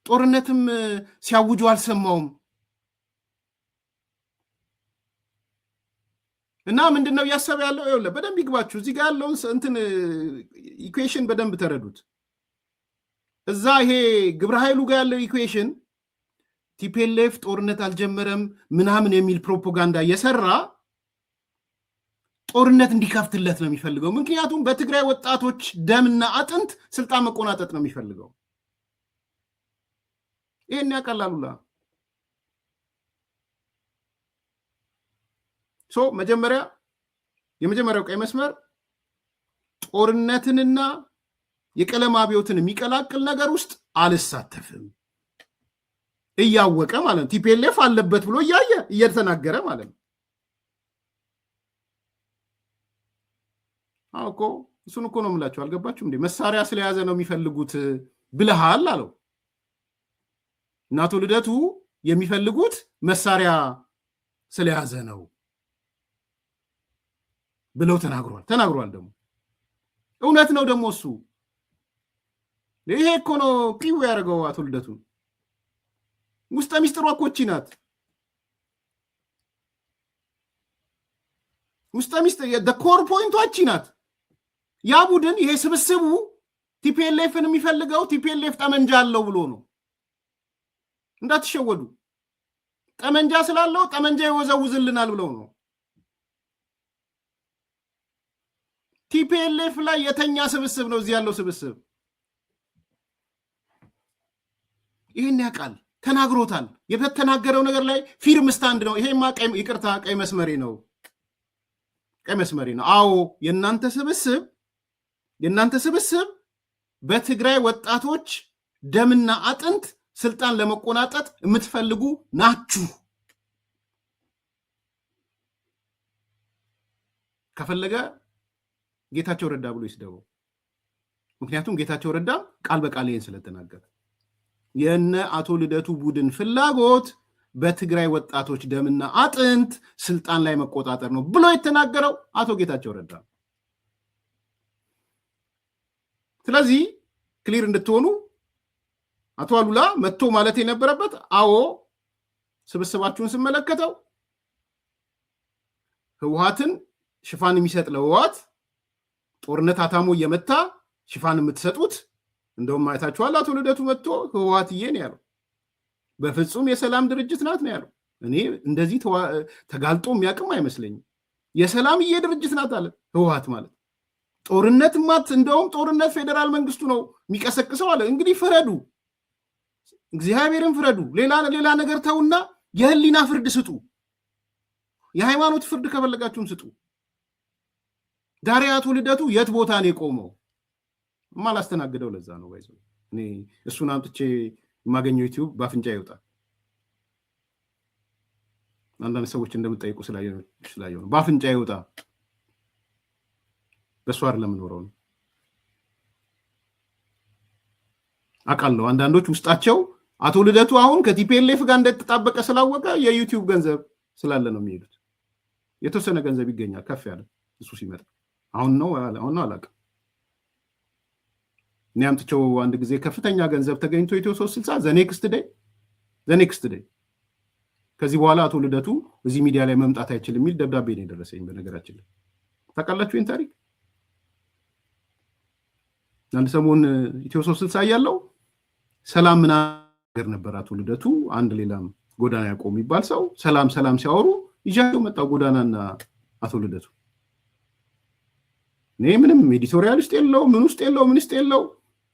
ጦርነትም ሲያውጁ አልሰማውም። እና ምንድነው እያሰበ ያለው? ይኸውልህ በደንብ ይግባችሁ። እዚህ ጋር ያለውን እንትን ኢኩዌሽን በደንብ ተረዱት። እዛ ይሄ ግብረ ኃይሉ ጋር ያለው ኢኩዌሽን ቲፒኤልኤፍ ጦርነት አልጀመረም ምናምን የሚል ፕሮፓጋንዳ እየሰራ ጦርነት እንዲከፍትለት ነው የሚፈልገው። ምክንያቱም በትግራይ ወጣቶች ደምና አጥንት ስልጣን መቆናጠጥ ነው የሚፈልገው። ይሄን ያቀላሉላ የመጀመሪያው ቀይ መስመር ጦርነትንና የቀለም አብዮትን የሚቀላቅል ነገር ውስጥ አልሳተፍም እያወቀ ማለት ነው። ቲፒኤልኤፍ አለበት ብሎ እየተናገረ ማለት ነው። አውቆ እሱን እኮ ነው የምላችሁ። አልገባችሁም እንዴ? መሳሪያ ስለያዘ ነው የሚፈልጉት ብለሃል አለው። እና አቶ ልደቱ የሚፈልጉት መሳሪያ ስለያዘ ነው ብለው ተናግሯል። ደግሞ እውነት ነው ደግሞ እሱ። ይሄ እኮ ነው ቂው ያደረገው አቶ ልደቱ። ውስጠ ሚስጥሯ እኮ እቺ ናት። ውስጠ ሚስጥር ኮር ፖይንቷ እቺ ናት። ያ ቡድን ይሄ ስብስቡ ቲፒኤልኤፍን የሚፈልገው ቲፒኤልኤፍ ጠመንጃ አለው ብሎ ነው። እንዳትሸወዱ። ጠመንጃ ስላለው ጠመንጃ ይወዘውዝልናል ብለው ነው። ቲፒኤልኤፍ ላይ የተኛ ስብስብ ነው እዚህ ያለው ስብስብ። ይሄን ያውቃል፣ ተናግሮታል። የተናገረው ነገር ላይ ፊርም ስታንድ ነው። ይሄማ ይቅርታ ቀይ መስመሬ ነው። አዎ የእናንተ ስብስብ በትግራይ ወጣቶች ደምና አጥንት ስልጣን ለመቆናጠጥ የምትፈልጉ ናችሁ። ከፈለገ ጌታቸው ረዳ ብሎ ይስደበው። ምክንያቱም ጌታቸው ረዳ ቃል በቃል ይሄን ስለተናገረ የነ አቶ ልደቱ ቡድን ፍላጎት በትግራይ ወጣቶች ደምና አጥንት ስልጣን ላይ መቆጣጠር ነው ብሎ የተናገረው አቶ ጌታቸው ረዳ። ስለዚህ ክሊር እንድትሆኑ አቶ አሉላ መጥቶ ማለት የነበረበት አዎ ስብስባችሁን ስመለከተው ህወሓትን ሽፋን የሚሰጥ ለህወሓት ጦርነት አታሞ እየመታ ሽፋን የምትሰጡት እንደውም ማየታችኋል። አቶ ልደቱ መጥቶ ህወሓትዬ ነው ያለው። በፍጹም የሰላም ድርጅት ናት ነው ያለው። እኔ እንደዚህ ተጋልጦ የሚያቅም አይመስለኝም። የሰላምዬ ድርጅት ናት አለ ህወሓት ማለት። ጦርነት እንደውም ጦርነት ፌዴራል መንግስቱ ነው የሚቀሰቅሰው አለ። እንግዲህ ፍረዱ፣ እግዚአብሔርን ፍረዱ። ሌላ ነገር ተውና የህሊና ፍርድ ስጡ። የሃይማኖት ፍርድ ከፈለጋችሁም ስጡ። ዛሬ አቶ ልደቱ የት ቦታ ነው የቆመው? ማላስተናግደው ለዛ ነው ባይዞ እኔ እሱን አምጥቼ የማገኘው ዩቲዩብ በአፍንጫ ይወጣል። አንዳንድ ሰዎች እንደምጠይቁ ስላየው ነው። በአፍንጫ ይወጣ። በእሱ አይደለም የምኖረው ነው አውቃለሁ። አንዳንዶች ውስጣቸው አቶ ልደቱ አሁን ከቲፒኤልኤፍ ጋር እንደተጣበቀ ስላወቀ የዩቲዩብ ገንዘብ ስላለ ነው የሚሄዱት። የተወሰነ ገንዘብ ይገኛል ከፍ ያለ እሱ ሲመጣ። አሁን ነው አላውቅም። እኔ አምጥቼው አንድ ጊዜ ከፍተኛ ገንዘብ ተገኝቶ ኢትዮ 360 ዘኔክስት ዴይ ከዚህ በኋላ አቶ ልደቱ እዚህ ሚዲያ ላይ መምጣት አይችልም የሚል ደብዳቤ ነው የደረሰኝ። በነገራችን ላይ ታውቃላችሁ ይህን ታሪክ? አንድ ሰሞን ኢትዮ 360 ያለው ሰላም ምናገር ነበር አቶ ልደቱ አንድ ሌላም ጎዳና ያቆም የሚባል ሰው ሰላም ሲያወሩ ይዣቸው መጣው ጎዳናና አቶ ልደቱ። እኔ ምንም ኤዲቶሪያል ውስጥ የለው ምን ውስጥ የለው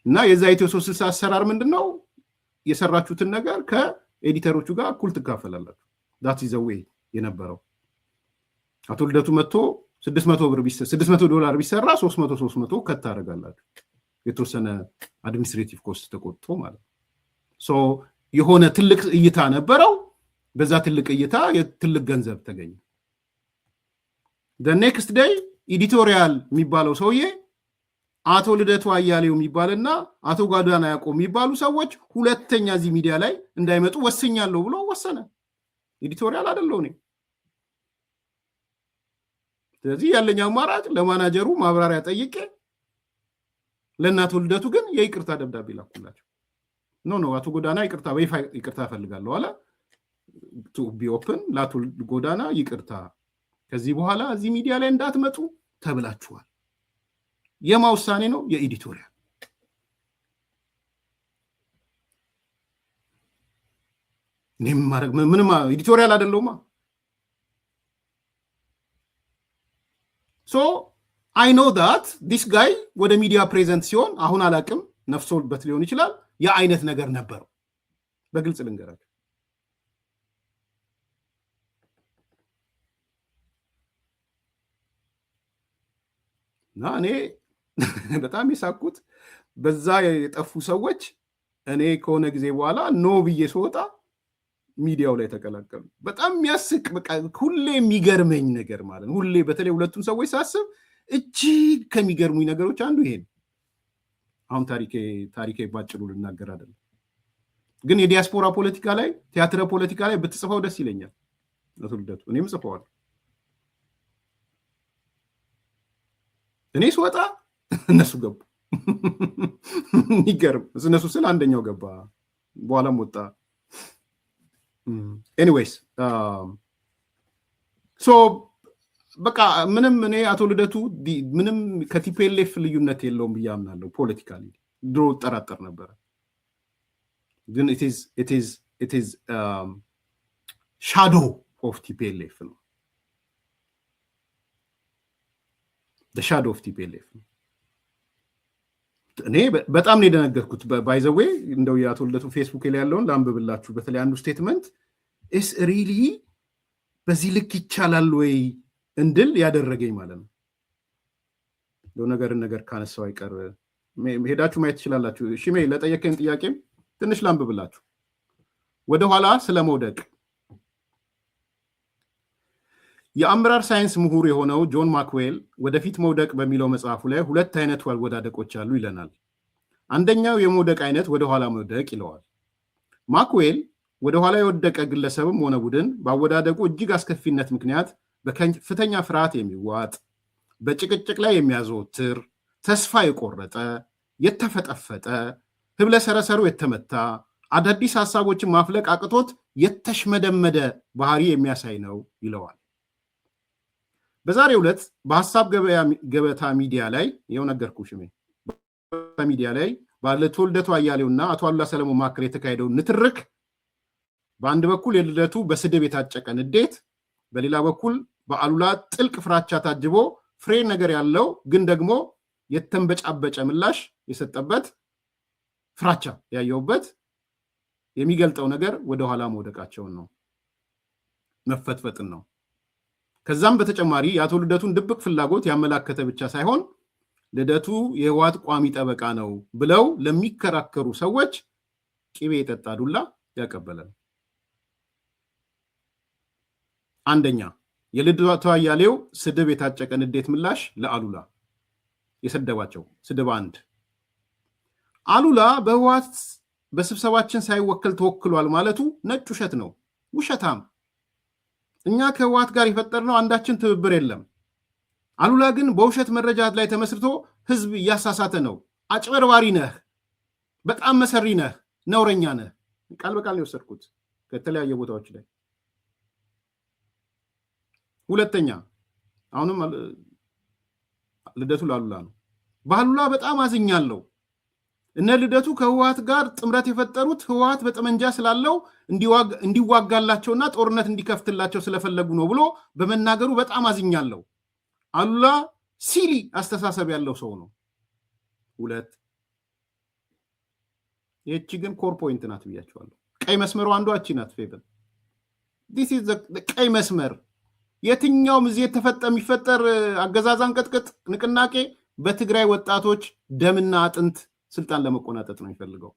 እና የዛ ኢትዮ 360 አሰራር ምንድነው? የሰራችሁትን ነገር ከኤዲተሮቹ ጋር እኩል ትካፈላላችሁ። ዳት ኢዝ ዘ ዌይ የነበረው። አቶ ልደቱ መጥቶ $600 ቢሰራ 300 ከት ታደርጋላችሁ። የተወሰነ አድሚኒስትሬቲቭ ኮስት ተቆጥቶ ማለት ሶ የሆነ ትልቅ እይታ ነበረው። በዛ ትልቅ እይታ የትልቅ ገንዘብ ተገኘ። the next day ኤዲቶሪያል የሚባለው ሰውዬ አቶ ልደቱ አያሌው የሚባልና አቶ ጎዳና ያቆም የሚባሉ ሰዎች ሁለተኛ እዚህ ሚዲያ ላይ እንዳይመጡ ወስኛለሁ ብሎ ወሰነ። ኤዲቶሪያል አይደለው ነው። ስለዚህ ያለኝ አማራጭ ለማናጀሩ ማብራሪያ ጠይቄ ለእናቶ ልደቱ ግን የይቅርታ ደብዳቤ ላኩላቸው። ኖ አቶ ጎዳና ይቅርታ ፈልጋለሁ አለ። ቱ ቢ ኦፕን ለአቶ ጎዳና ይቅርታ፣ ከዚህ በኋላ እዚህ ሚዲያ ላይ እንዳትመጡ ተብላችኋል። የማ ውሳኔ ነው? የኤዲቶሪያል። እኔም ማድረግ ምንም ኤዲቶሪያል አይደለውማ። ሶ አይ ኖ ዳት ዲስ ጋይ ወደ ሚዲያ ፕሬዘንት ሲሆን አሁን አላቅም ነፍሶበት ሊሆን ይችላል የአይነት ነገር ነበረው። በግልጽ ልንገራችሁ እና እኔ በጣም የሳኩት በዛ የጠፉ ሰዎች እኔ ከሆነ ጊዜ በኋላ ኖ ብዬ ስወጣ ሚዲያው ላይ ተቀላቀሉ። በጣም የሚያስቅ በቃ ሁሌ የሚገርመኝ ነገር ማለት ሁሌ በተለይ ሁለቱም ሰዎች ሳስብ እጅግ ከሚገርሙኝ ነገሮች አንዱ ይሄ ነው። አሁን ታሪኬ ባጭሩ ልናገር አይደለም፣ ግን የዲያስፖራ ፖለቲካ ላይ ቲያትረ ፖለቲካ ላይ ብትጽፈው ደስ ይለኛል። አቶ ልደቱ እኔም ጽፈዋል። እኔ ስወጣ እነሱ ገቡ። ይገርም። እነሱ ስለ አንደኛው ገባ፣ በኋላም ወጣ። ኤኒዌይስ ሶ በቃ ምንም እኔ አቶ ልደቱ ምንም ከቲፒኤልኤፍ ልዩነት የለውም ብዬ አምናለሁ። ፖለቲካሊ ድሮ ጠራጠር ነበረ፣ ግን ኢት ኢዝ ሻዶ ኦፍ ቲፒኤልኤፍ ነው። ሻዶ ኦፍ ቲፒኤልኤፍ ነው። እኔ በጣም ነው የደነገጥኩት። ባይዘዌ እንደው የአቶ ልደቱ ፌስቡክ ላይ ያለውን ላንብብላችሁ። በተለይ አንዱ ስቴትመንት ኢስ ሪሊ በዚህ ልክ ይቻላል ወይ እንድል ያደረገኝ ማለት ነው። ነገር ካነሳው አይቀር ሄዳችሁ ማየት ትችላላችሁ። ሽሜ ለጠየቀኝ ጥያቄም ትንሽ ላንብብላችሁ። ወደኋላ ስለመውደቅ የአመራር ሳይንስ ምሁር የሆነው ጆን ማክዌል ወደፊት መውደቅ በሚለው መጽሐፉ ላይ ሁለት አይነት አወዳደቆች አሉ ይለናል። አንደኛው የመውደቅ አይነት ወደኋላ መውደቅ ይለዋል። ማክዌል ወደኋላ የወደቀ ግለሰብም ሆነ ቡድን በአወዳደቁ እጅግ አስከፊነት ምክንያት በከፍተኛ ፍርሃት የሚዋጥ፣ በጭቅጭቅ ላይ የሚያዘወትር፣ ተስፋ የቆረጠ፣ የተፈጠፈጠ፣ ህብለ ሰረሰሩ የተመታ፣ አዳዲስ ሀሳቦችን ማፍለቅ አቅቶት የተሽመደመደ ባህሪ የሚያሳይ ነው ይለዋል። በዛሬው ዕለት በሀሳብ ገበታ ሚዲያ ላይ ይኸው ነገርኩ ሽሜ ሚዲያ ላይ ባለቶ ልደቱ አያሌውና አቶ አሉላ ሰለሞን መካከል የተካሄደው ንትርክ በአንድ በኩል የልደቱ በስድብ የታጨቀ ንዴት፣ በሌላ በኩል በአሉላ ጥልቅ ፍራቻ ታጅቦ ፍሬ ነገር ያለው ግን ደግሞ የተንበጫበጨ ምላሽ የሰጠበት ፍራቻ ያየውበት የሚገልጠው ነገር ወደኋላ መውደቃቸውን ነው፣ መፈጥፈጥን ነው። ከዛም በተጨማሪ የአቶ ልደቱን ድብቅ ፍላጎት ያመላከተ ብቻ ሳይሆን ልደቱ የህወሓት ቋሚ ጠበቃ ነው ብለው ለሚከራከሩ ሰዎች ቅቤ የጠጣ ዱላ ያቀበለ ነው። አንደኛ የልደቱ አያሌው ስድብ የታጨቀ ንዴት ምላሽ ለአሉላ የሰደባቸው ስድብ። አንድ አሉላ በህወሓት በስብሰባችን ሳይወከል ተወክሏል ማለቱ ነጭ ውሸት ነው፣ ውሸታም። እኛ ከህወሓት ጋር የፈጠርነው አንዳችን ትብብር የለም። አሉላ ግን በውሸት መረጃ ላይ ተመስርቶ ህዝብ እያሳሳተ ነው። አጭበርባሪ ነህ፣ በጣም መሰሪ ነህ፣ ነውረኛ ነህ። ቃል በቃል ነው የወሰድኩት ከተለያየ ቦታዎች ላይ። ሁለተኛ አሁንም ልደቱ ላሉላ ነው። በአሉላ በጣም አዝኛለሁ። እነ ልደቱ ከህወሓት ጋር ጥምረት የፈጠሩት ህወሓት በጠመንጃ ስላለው እንዲዋጋላቸውና ጦርነት እንዲከፍትላቸው ስለፈለጉ ነው ብሎ በመናገሩ በጣም አዝኛለሁ። አሉላ ሲሊ አስተሳሰብ ያለው ሰው ነው። ሁለት ይህቺ ግን ኮር ፖይንት ናት ብያቸዋለሁ። ቀይ መስመሩ አንዷ እቺ ናት። ፌበል ዲስ ኢዝ ቀይ መስመር። የትኛውም እዚህ የሚፈጠር አገዛዝ አንቀጥቅጥ ንቅናቄ በትግራይ ወጣቶች ደምና አጥንት ስልጣን ለመቆናጠጥ ነው የሚፈልገው።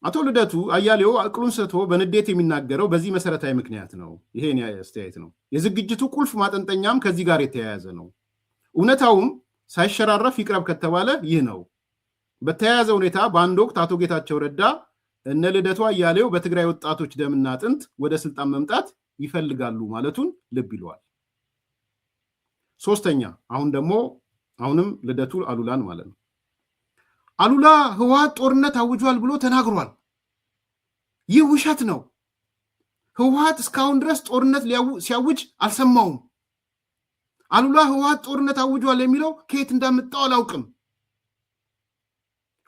አቶ ልደቱ አያሌው አቅሉን ስቶ በንዴት የሚናገረው በዚህ መሰረታዊ ምክንያት ነው። ይሄን አስተያየት ነው። የዝግጅቱ ቁልፍ ማጠንጠኛም ከዚህ ጋር የተያያዘ ነው። እውነታውም ሳይሸራረፍ ይቅረብ ከተባለ ይህ ነው። በተያያዘ ሁኔታ በአንድ ወቅት አቶ ጌታቸው ረዳ እነ ልደቱ አያሌው በትግራይ ወጣቶች ደምና አጥንት ወደ ስልጣን መምጣት ይፈልጋሉ ማለቱን ልብ ይለዋል። ሶስተኛ አሁንም ልደቱ አሉላን ማለት ነው። አሉላ ህወሓት ጦርነት አውጇል ብሎ ተናግሯል። ይህ ውሸት ነው። ህወሓት እስካሁን ድረስ ጦርነት ሲያውጅ አልሰማውም። አሉላ ህወሓት ጦርነት አውጇል የሚለው ከየት እንዳመጣው አላውቅም።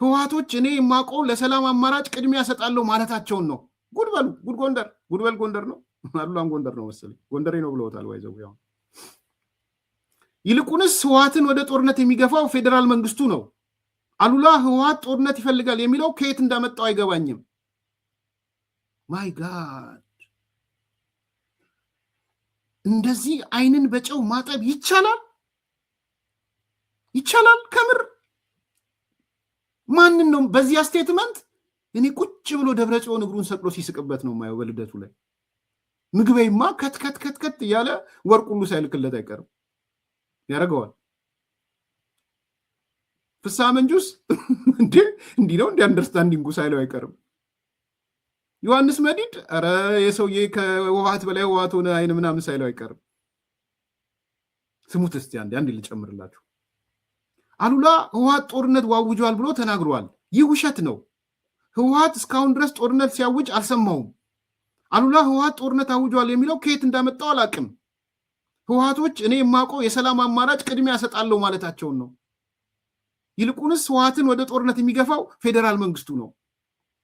ህወሓቶች እኔ የማውቀው ለሰላም አማራጭ ቅድሚያ ሰጣለሁ ማለታቸውን ነው። ጉድበል ጎንደር ነው። አሉላም ጎንደር ነው መሰለኝ፣ ጎንደሬ ነው ብለውታል። ወይዘው ያው ይልቁንስ ህወሓትን ወደ ጦርነት የሚገፋው ፌዴራል መንግስቱ ነው። አሉላ ህወሓት ጦርነት ይፈልጋል የሚለው ከየት እንዳመጣው አይገባኝም። ማይ ጋድ! እንደዚህ አይንን በጨው ማጠብ ይቻላል? ከምር ማንን ነው በዚህ ስቴትመንት? እኔ ቁጭ ብሎ ደብረጽዮን እግሩን ሰቅሎ ሲስቅበት ነው የማየው በልደቱ ላይ። ምግቤማ ከት እያለ ወርቅ ሁሉ ሳይልክለት አይቀርም ያደርገዋል። ፍስሐ መንጁስ እንዲህ ነው እንዲ አንደርስታንዲንጉ ሳይለው አይቀርም። ዮሐንስ መዲድ ኧረ የሰውዬ ከህወሓት በላይ ህወሓት ሆነ አይን ምናምን ሳይለው አይቀርም። ስሙት እስቲ አንድ ልጨምርላችሁ። አሉላ ህወሓት ጦርነት ዋውጇል ብሎ ተናግሯል። ይህ ውሸት ነው። ህወሓት እስካሁን ድረስ ጦርነት ሲያውጅ አልሰማውም። አሉላ ህወሓት ጦርነት አውጇል የሚለው ከየት እንዳመጣው አላቅም። ህወሓቶች እኔ የማውቀው የሰላም አማራጭ ቅድሚያ ያሰጣለው ማለታቸውን ነው። ይልቁንስ ህወሓትን ወደ ጦርነት የሚገፋው ፌዴራል መንግስቱ ነው።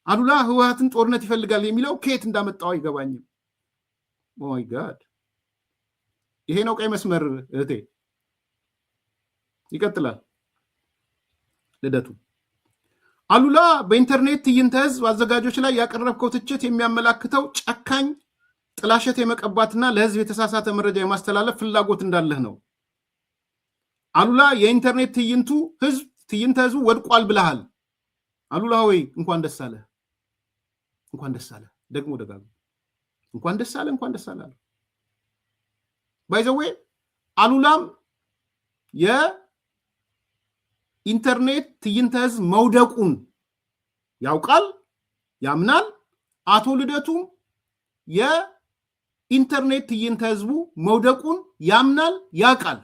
አሉላ ህወሓትን ጦርነት ይፈልጋል የሚለው ከየት እንዳመጣው አይገባኝም። ኦይ ጋድ ይሄ ነው ቀይ መስመር እህቴ። ይቀጥላል ልደቱ። አሉላ በኢንተርኔት ትዕይንተ ህዝብ አዘጋጆች ላይ ያቀረብከው ትችት የሚያመላክተው ጨካኝ ጥላሸት የመቀባትና ለህዝብ የተሳሳተ መረጃ የማስተላለፍ ፍላጎት እንዳለህ ነው። አሉላ የኢንተርኔት ትዕይንተ ህዝቡ ወድቋል ብለሃል። አሉላ ሆይ እንኳን ደስ አለህ፣ እንኳን ደስ አለህ። ደግሞ ደጋግሞ እንኳን ደስ አለህ፣ እንኳን ደስ አለህ። ባይዘዌ አሉላም የኢንተርኔት ትዕይንተ ህዝብ መውደቁን ያውቃል፣ ያምናል። አቶ ልደቱም የኢንተርኔት ትዕይንተ ህዝቡ መውደቁን ያምናል፣ ያውቃል።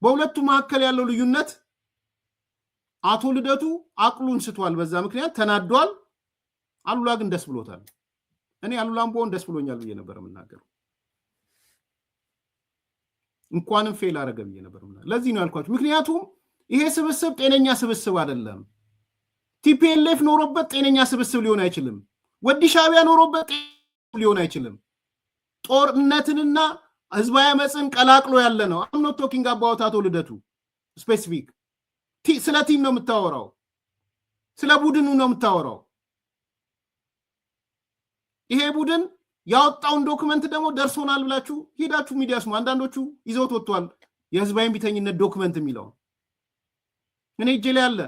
በሁለቱ መካከል ያለው ልዩነት አቶ ልደቱ አቅሉን ስቷል፣ በዛ ምክንያት ተናዷል። አሉላ ግን ደስ ብሎታል። እኔ አሉላም በሆን ደስ ብሎኛል ብዬ ነበር የምናገረው። እንኳንም ፌል አረገ ብዬ ነበር። ለዚህ ነው ያልኳችሁ። ምክንያቱም ይሄ ስብስብ ጤነኛ ስብስብ አይደለም። ቲፒኤልኤፍ ኖሮበት ጤነኛ ስብስብ ሊሆን አይችልም። ወዲ ሻዕቢያ ኖሮበት ሊሆን አይችልም። ጦርነትንና ህዝባዊ አመፅን ቀላቅሎ ያለ ነው። አም ኖት ቶኪንግ አባውት አቶ ልደቱ ስፔሲፊክ ስለ ቲም ነው የምታወራው፣ ስለ ቡድኑ ነው የምታወራው። ይሄ ቡድን ያወጣውን ዶክመንት ደግሞ ደርሶናል ብላችሁ ሄዳችሁ ሚዲያ ስሙ። አንዳንዶቹ ይዘውት ወጥቷል። የህዝባዊ ቢተኝነት ዶክመንት የሚለው እኔ እጄ ላይ አለ።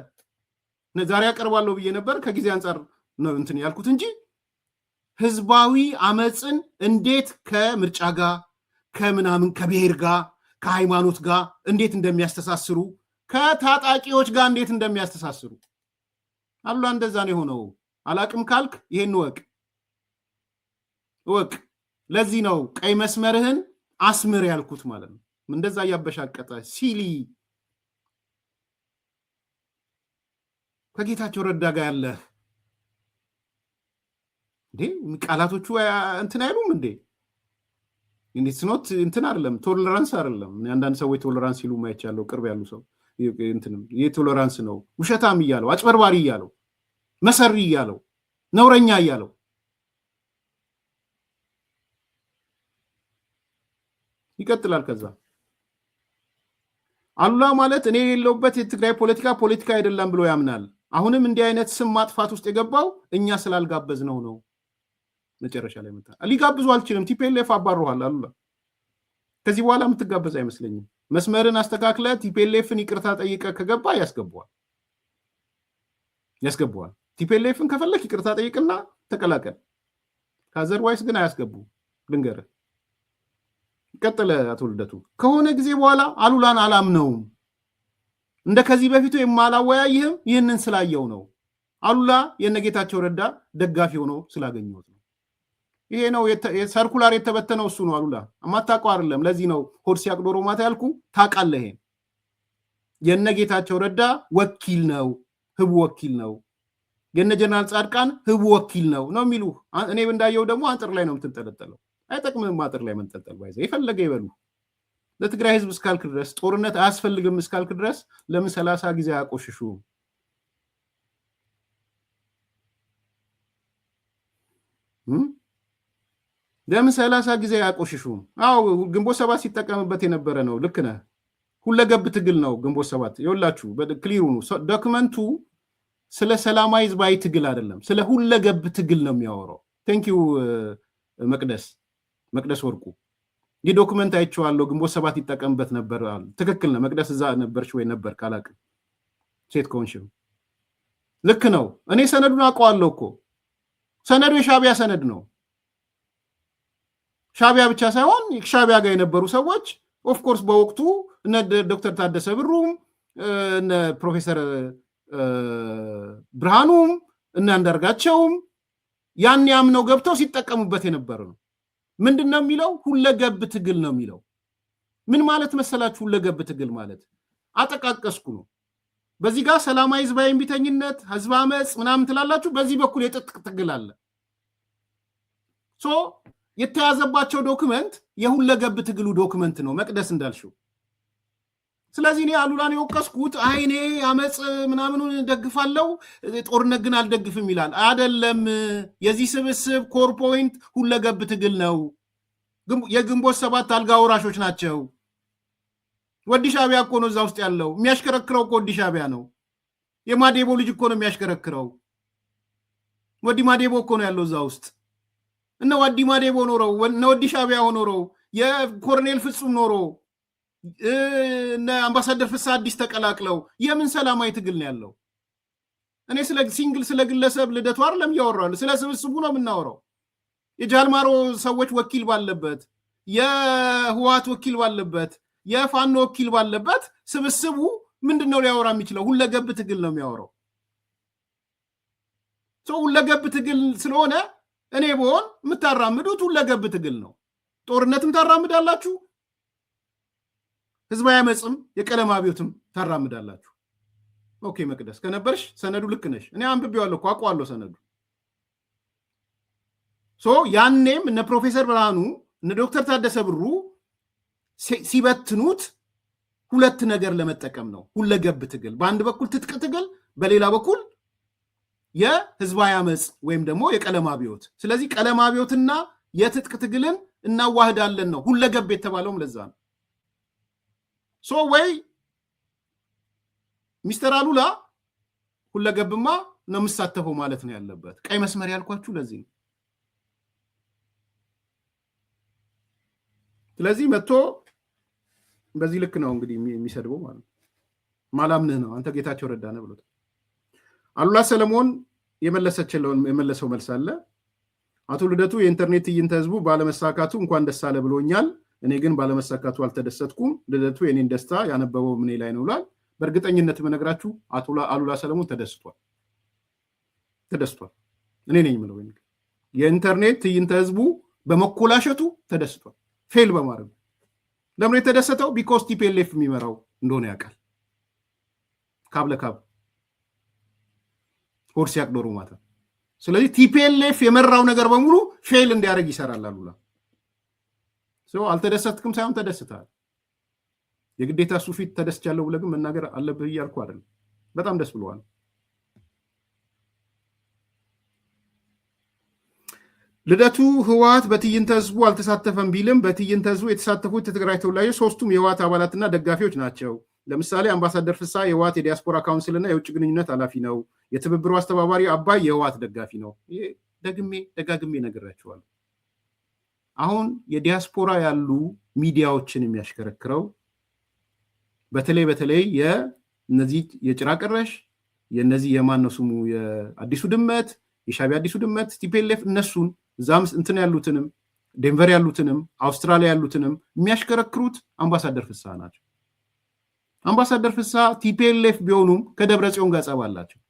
ዛሬ ያቀርባለሁ ብዬ ነበር፣ ከጊዜ አንጻር ነው እንትን ያልኩት እንጂ ህዝባዊ አመፅን እንዴት ከምርጫ ጋር ከምናምን ከብሔር ጋር ከሃይማኖት ጋር እንዴት እንደሚያስተሳስሩ ከታጣቂዎች ጋር እንዴት እንደሚያስተሳስሩ አሉላ እንደዛ ነው የሆነው። አላቅም ካልክ ይሄን ወቅ ለዚህ ነው ቀይ መስመርህን አስምር ያልኩት ማለት ነው። እንደዛ እያበሻቀጠ ሲሊ ከጌታቸው ረዳ ጋር ያለህ እንዴ ቃላቶቹ እንትን አይሉም እንዴ? ስኖት እንትን አይደለም፣ ቶለራንስ አይደለም። አንዳንድ ሰዎች ቶለራንስ ሲሉ ማየት ያለው ቅርብ ያሉ ሰው እንትንም ይሄ ቶለራንስ ነው። ውሸታም እያለው፣ አጭበርባሪ እያለው፣ መሰሪ እያለው፣ ነውረኛ እያለው ይቀጥላል። ከዛ አሉላ ማለት እኔ የሌለውበት የትግራይ ፖለቲካ አይደለም ብሎ ያምናል። አሁንም እንዲህ አይነት ስም ማጥፋት ውስጥ የገባው እኛ ስላልጋበዝ ነው። መጨረሻ ላይ መጣ። ሊጋብዙ አልችልም፣ ቲፒኤልኤፍ አባረዋል። አሉላ ከዚህ በኋላ የምትጋበዝ አይመስለኝም። መስመርን አስተካክለ ቲፒኤልኤፍን ይቅርታ ጠይቀ ከገባ ያስገባዋል። ቲፒኤልኤፍን ከፈለክ ይቅርታ ጠይቅና ተቀላቀል። ከአዘርዋይስ ግን አያስገቡ። ልንገርህ። ቀጠለ አቶ ልደቱ። ከሆነ ጊዜ በኋላ አሉላን አላምነውም፣ እንደ ከዚህ በፊቱ የማላወያይህም ይህንን ስላየው ነው። አሉላ የነጌታቸው ረዳ ደጋፊ ሆኖ ስላገኘሁት ነው። ይሄ ነው ሰርኩላር የተበተነው እሱ ነው። አሉላ አማታውቀው አይደለም። ለዚህ ነው ሆድ ሲያቅዶሮ ማታ ያልኩ። ታውቃለህ፣ ይሄን የነጌታቸው ረዳ ወኪል ነው፣ ህቡ ወኪል ነው። የነ ጀነራል ጻድቃን ህቡ ወኪል ነው የሚሉ። እኔ እንዳየው ደግሞ አንጥር ላይ ነው የምትንጠለጠለው። አይጠቅምም አጥር ላይ መንጠልጠል። ባይዘ የፈለገ ይበሉ። ለትግራይ ህዝብ እስካልክ ድረስ ጦርነት አያስፈልግም እስካልክ ድረስ ለምን 30 ጊዜ አያቆሽሹ? ለምን 30 ጊዜ አያቆሽሹ? አዎ ግንቦት ሰባት ሲጠቀምበት የነበረ ነው። ልክ ነህ። ሁለገብ ትግል ነው ግንቦት ሰባት። ይኸውላችሁ ክሊሩ ነው ዶክመንቱ። ስለ ሰላማዊ ህዝባዊ ትግል አይደለም፣ ስለ ሁለገብ ትግል ነው የሚያወራው። ቴንኪዩ መቅደስ ወርቁ። ይህ ዶክመንት አይቼዋለሁ። ግንቦት ሰባት ይጠቀምበት ነበር። ትክክል ነው መቅደስ። እዛ ነበርሽ ወይ? ነበር ካላቅም ሴት ከሆንሽ ልክ ነው። እኔ ሰነዱን አውቀዋለሁ እኮ። ሰነዱ የሻዕቢያ ሰነድ ነው። ሻቢያ ብቻ ሳይሆን ሻቢያ ጋር የነበሩ ሰዎች ኦፍ ኮርስ በወቅቱ እነ ዶክተር ታደሰ ብሩም እነ ፕሮፌሰር ብርሃኑም እነ አንዳርጋቸውም ያን ያምነው ገብተው ሲጠቀሙበት የነበረ ነው። ምንድነው የሚለው? ሁለገብ ትግል ነው የሚለው። ምን ማለት መሰላችሁ? ሁለገብ ትግል ማለት አጠቃቀስኩ ነው። በዚህ ጋር ሰላማዊ ህዝባዊ እምቢተኝነት፣ ህዝብ አመጽ ምናምን ትላላችሁ። በዚህ በኩል የትጥቅ ትግል አለ። ሶ የተያዘባቸው ዶክመንት የሁለገብ ትግሉ ዶክመንት ነው፣ መቅደስ እንዳልሽው። ስለዚህ እኔ አሉላን የወቀስኩት አይኔ አመጽ ምናምኑን ደግፋለሁ ጦርነት ግን አልደግፍም ይላል አይደለም። የዚህ ስብስብ ኮር ፖይንት ሁለገብ ትግል ነው። የግንቦት ሰባት አልጋ ወራሾች ናቸው። ወዲ ሻቢያ እኮ ነው እዛ ውስጥ ያለው። የሚያሽከረክረው እኮ ወዲ ሻቢያ ነው። የማዴቦ ልጅ እኮ ነው የሚያሽከረክረው። ወዲ ማዴቦ እኮ ነው ያለው እዛ ውስጥ። እነ ወዲ ማዴቦ ኖረው እነ ወዲ ሻቢያ ኖረው የኮሎኔል ፍጹም ኖሮ እነ አምባሳደር ፍስሐ አዲስ ተቀላቅለው የምን ሰላማዊ ትግል ነው ያለው? እኔ ስለ ግለሰብ ልደቱ አይደለም እያወራሁ፣ ስለ ስብስቡ ነው የምናወራው። የጃልማሮ ሰዎች ወኪል ባለበት፣ የህወሓት ወኪል ባለበት፣ የፋኖ ወኪል ባለበት ስብስቡ ምንድነው ሊያወራ የሚችለው? ሁለገብ ትግል ነው የሚያወራው። ሁለገብ ትግል ስለሆነ እኔ በሆን የምታራምዱት ሁለገብ ትግል ነው። ጦርነትም ታራምዳላችሁ፣ ህዝባዊ አመጽም የቀለም አብዮትም ታራምዳላችሁ። ኦኬ መቅደስ ከነበርሽ ሰነዱ ልክ ነሽ። እኔ አንብቤዋለሁ እኮ አውቀዋለሁ ሰነዱ። ያኔም እነ ፕሮፌሰር ብርሃኑ እነ ዶክተር ታደሰ ብሩ ሲበትኑት ሁለት ነገር ለመጠቀም ነው። ሁለገብ ትግል፣ በአንድ በኩል ትጥቅ ትግል፣ በሌላ በኩል የህዝባዊ አመጽ ወይም ደግሞ የቀለም አብዮት። ስለዚህ ቀለም አብዮትና የትጥቅ ትግልን እናዋህዳለን ነው ሁለገብ የተባለውም ለዛ ነው። ወይ ሚስተር አሉላ ሁለገብማ ነው የምሳተፈው ማለት ነው ያለበት። ቀይ መስመር ያልኳችሁ ለዚህ ነው። ስለዚህ መጥቶ በዚህ ልክ ነው እንግዲህ የሚሰድበው ማለት ነው። ማላምንህ ነው አንተ ጌታቸው ረዳ ነህ ብሎት አሉላ ሰለሞን የመለሰው መልስ አለ። አቶ ልደቱ የኢንተርኔት ትዕይንተ ህዝቡ ባለመሳካቱ እንኳን ደስ አለ ብሎኛል። እኔ ግን ባለመሳካቱ አልተደሰትኩም። ልደቱ የኔን ደስታ ያነበበው ምን ላይ ነው ብሏል። በእርግጠኝነት መነግራችሁ አሉላ ሰለሞን ተደስቷል። እኔ ነኝ የምለው የኢንተርኔት ትዕይንተ ህዝቡ በመኮላሸቱ ተደስቷል። ፌል በማድረግ ለምን የተደሰተው? ቢኮዝ ቲፒኤልኤፍ የሚመራው እንደሆነ ያውቃል። ካብ ለካብ ሆርስ ያቅዶሩ ማለት። ስለዚህ ቲፒኤልኤፍ የመራው ነገር በሙሉ ፌል እንዲያደርግ ይሰራል አሉላ። አልተደሰትክም ሳይሆን ተደስተሃል። የግዴታ እሱ ፊት ተደስቻለሁ ብለህ ግን መናገር አለብህ እያልኩ አይደለም። በጣም ደስ ብለዋል። ልደቱ ህወሓት በትዕይንተ ህዝቡ አልተሳተፈም ቢልም በትዕይንተ ህዝቡ የተሳተፉት የትግራይ ተወላጆች ሶስቱም የህወሓት አባላትና ደጋፊዎች ናቸው። ለምሳሌ አምባሳደር ፍስሐ የህወሓት የዲያስፖራ ካውንስልና የውጭ ግንኙነት ኃላፊ ነው። የትብብሩ አስተባባሪ አባይ የህወሓት ደጋፊ ነው። ይሄ ደጋግሜ ነግራችኋለሁ። አሁን የዲያስፖራ ያሉ ሚዲያዎችን የሚያሽከረክረው በተለይ የነዚህ የጭራ ቀረሽ የነዚህ የማን ነው ስሙ የአዲሱ ድመት የሻቢያ አዲሱ ድመት ቲፒኤልኤፍ እነሱን ዛም እንትን ያሉትንም ዴንቨር ያሉትንም አውስትራሊያ ያሉትንም የሚያሽከረክሩት አምባሳደር ፍስሐ ናቸው። አምባሳደር ፍስሐ ቲፒኤልኤፍ ቢሆኑም ከደብረጽዮን ጋር ጸብ አላቸው።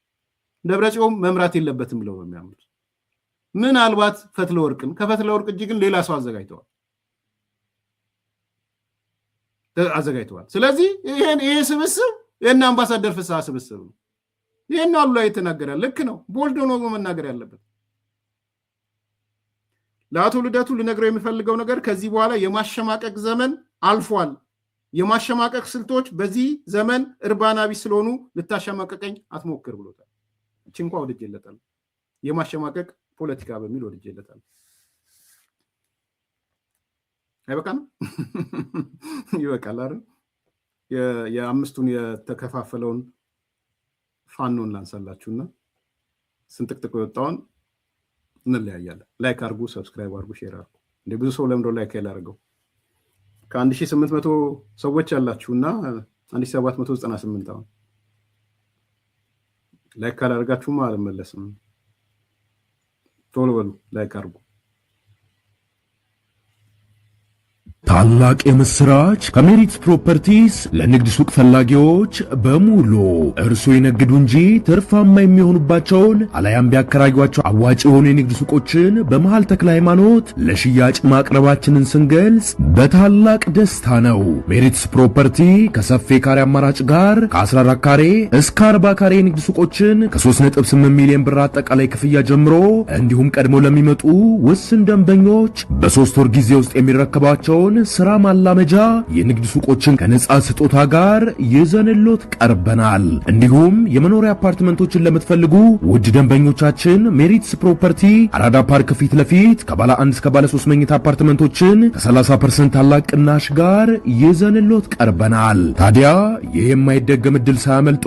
ደብረጽዮን መምራት የለበትም ብለው ነው የሚያምኑት። ምናልባት ፈትለወርቅን ከፈትለወርቅ እጅ ግን ሌላ ሰው አዘጋጅተዋል። ስለዚህ ይሄ ስብስብ የእነ አምባሳደር ፍስሐ ስብስብ ነው። ይሄን አሉ ላይ የተናገረ ልክ ነው። ቦልድ ሆኖ መናገር ያለበት። ለአቶ ልደቱ ልነግረው የሚፈልገው ነገር ከዚህ በኋላ የማሸማቀቅ ዘመን አልፏል። የማሸማቀቅ ስልቶች በዚህ ዘመን እርባና ቢስ ስለሆኑ ልታሸማቀቀኝ አትሞክር ብሎታል። እቺ እንኳን ወድጄለታል። የማሸማቀቅ ፖለቲካ በሚል ወድጄለታል። አይበቃም? ይበቃል አይደል? የአምስቱን የተከፋፈለውን ፋኖን ላንሳላችሁና ስንጥቅጥቅ የወጣውን እንለያያለን። ላይክ አርጉ፣ ሰብስክራይብ አርጉ፣ ሼር አርጉ። እንደ ብዙ ሰው ለምዶ ላይክ ያላርገው ከ1800 ሰዎች ያላችሁና 1798 አሁን ላይክ ካላርጋችሁማ አልመለስም። ቶሎ በሉ ላይክ አርጉ። ታላቅ የምስራች ከሜሪት ፕሮፐርቲስ ለንግድ ሱቅ ፈላጊዎች በሙሉ እርሶ ይነግዱ እንጂ ትርፋማ የሚሆኑባቸውን አላያም ቢያከራዩአቸው አዋጭ የሆኑ የንግድ ሱቆችን በመሃል ተክለ ሃይማኖት ለሽያጭ ማቅረባችንን ስንገልጽ በታላቅ ደስታ ነው። ሜሪትስ ፕሮፐርቲ ከሰፊ ካሬ አማራጭ ጋር ከ14 ካሬ እስከ 40 ካሬ የንግድ ሱቆችን ከ3.8 ሚሊዮን ብር አጠቃላይ ክፍያ ጀምሮ እንዲሁም ቀድሞ ለሚመጡ ውስን ደንበኞች በ3 ወር ጊዜ ውስጥ የሚረከባቸውን ስራ ማላመጃ የንግድ ሱቆችን ከነጻ ስጦታ ጋር ይዘንሎት ቀርበናል። እንዲሁም የመኖሪያ አፓርትመንቶችን ለምትፈልጉ ውድ ደንበኞቻችን ሜሪትስ ፕሮፐርቲ አራዳ ፓርክ ፊት ለፊት ከባለ 1 እስከ ባለ 3 መኝታ አፓርትመንቶችን ከ30% ታላቅ ቅናሽ ጋር ይዘንሎት ቀርበናል። ታዲያ ይህ የማይደገም ዕድል ሳያመልጦ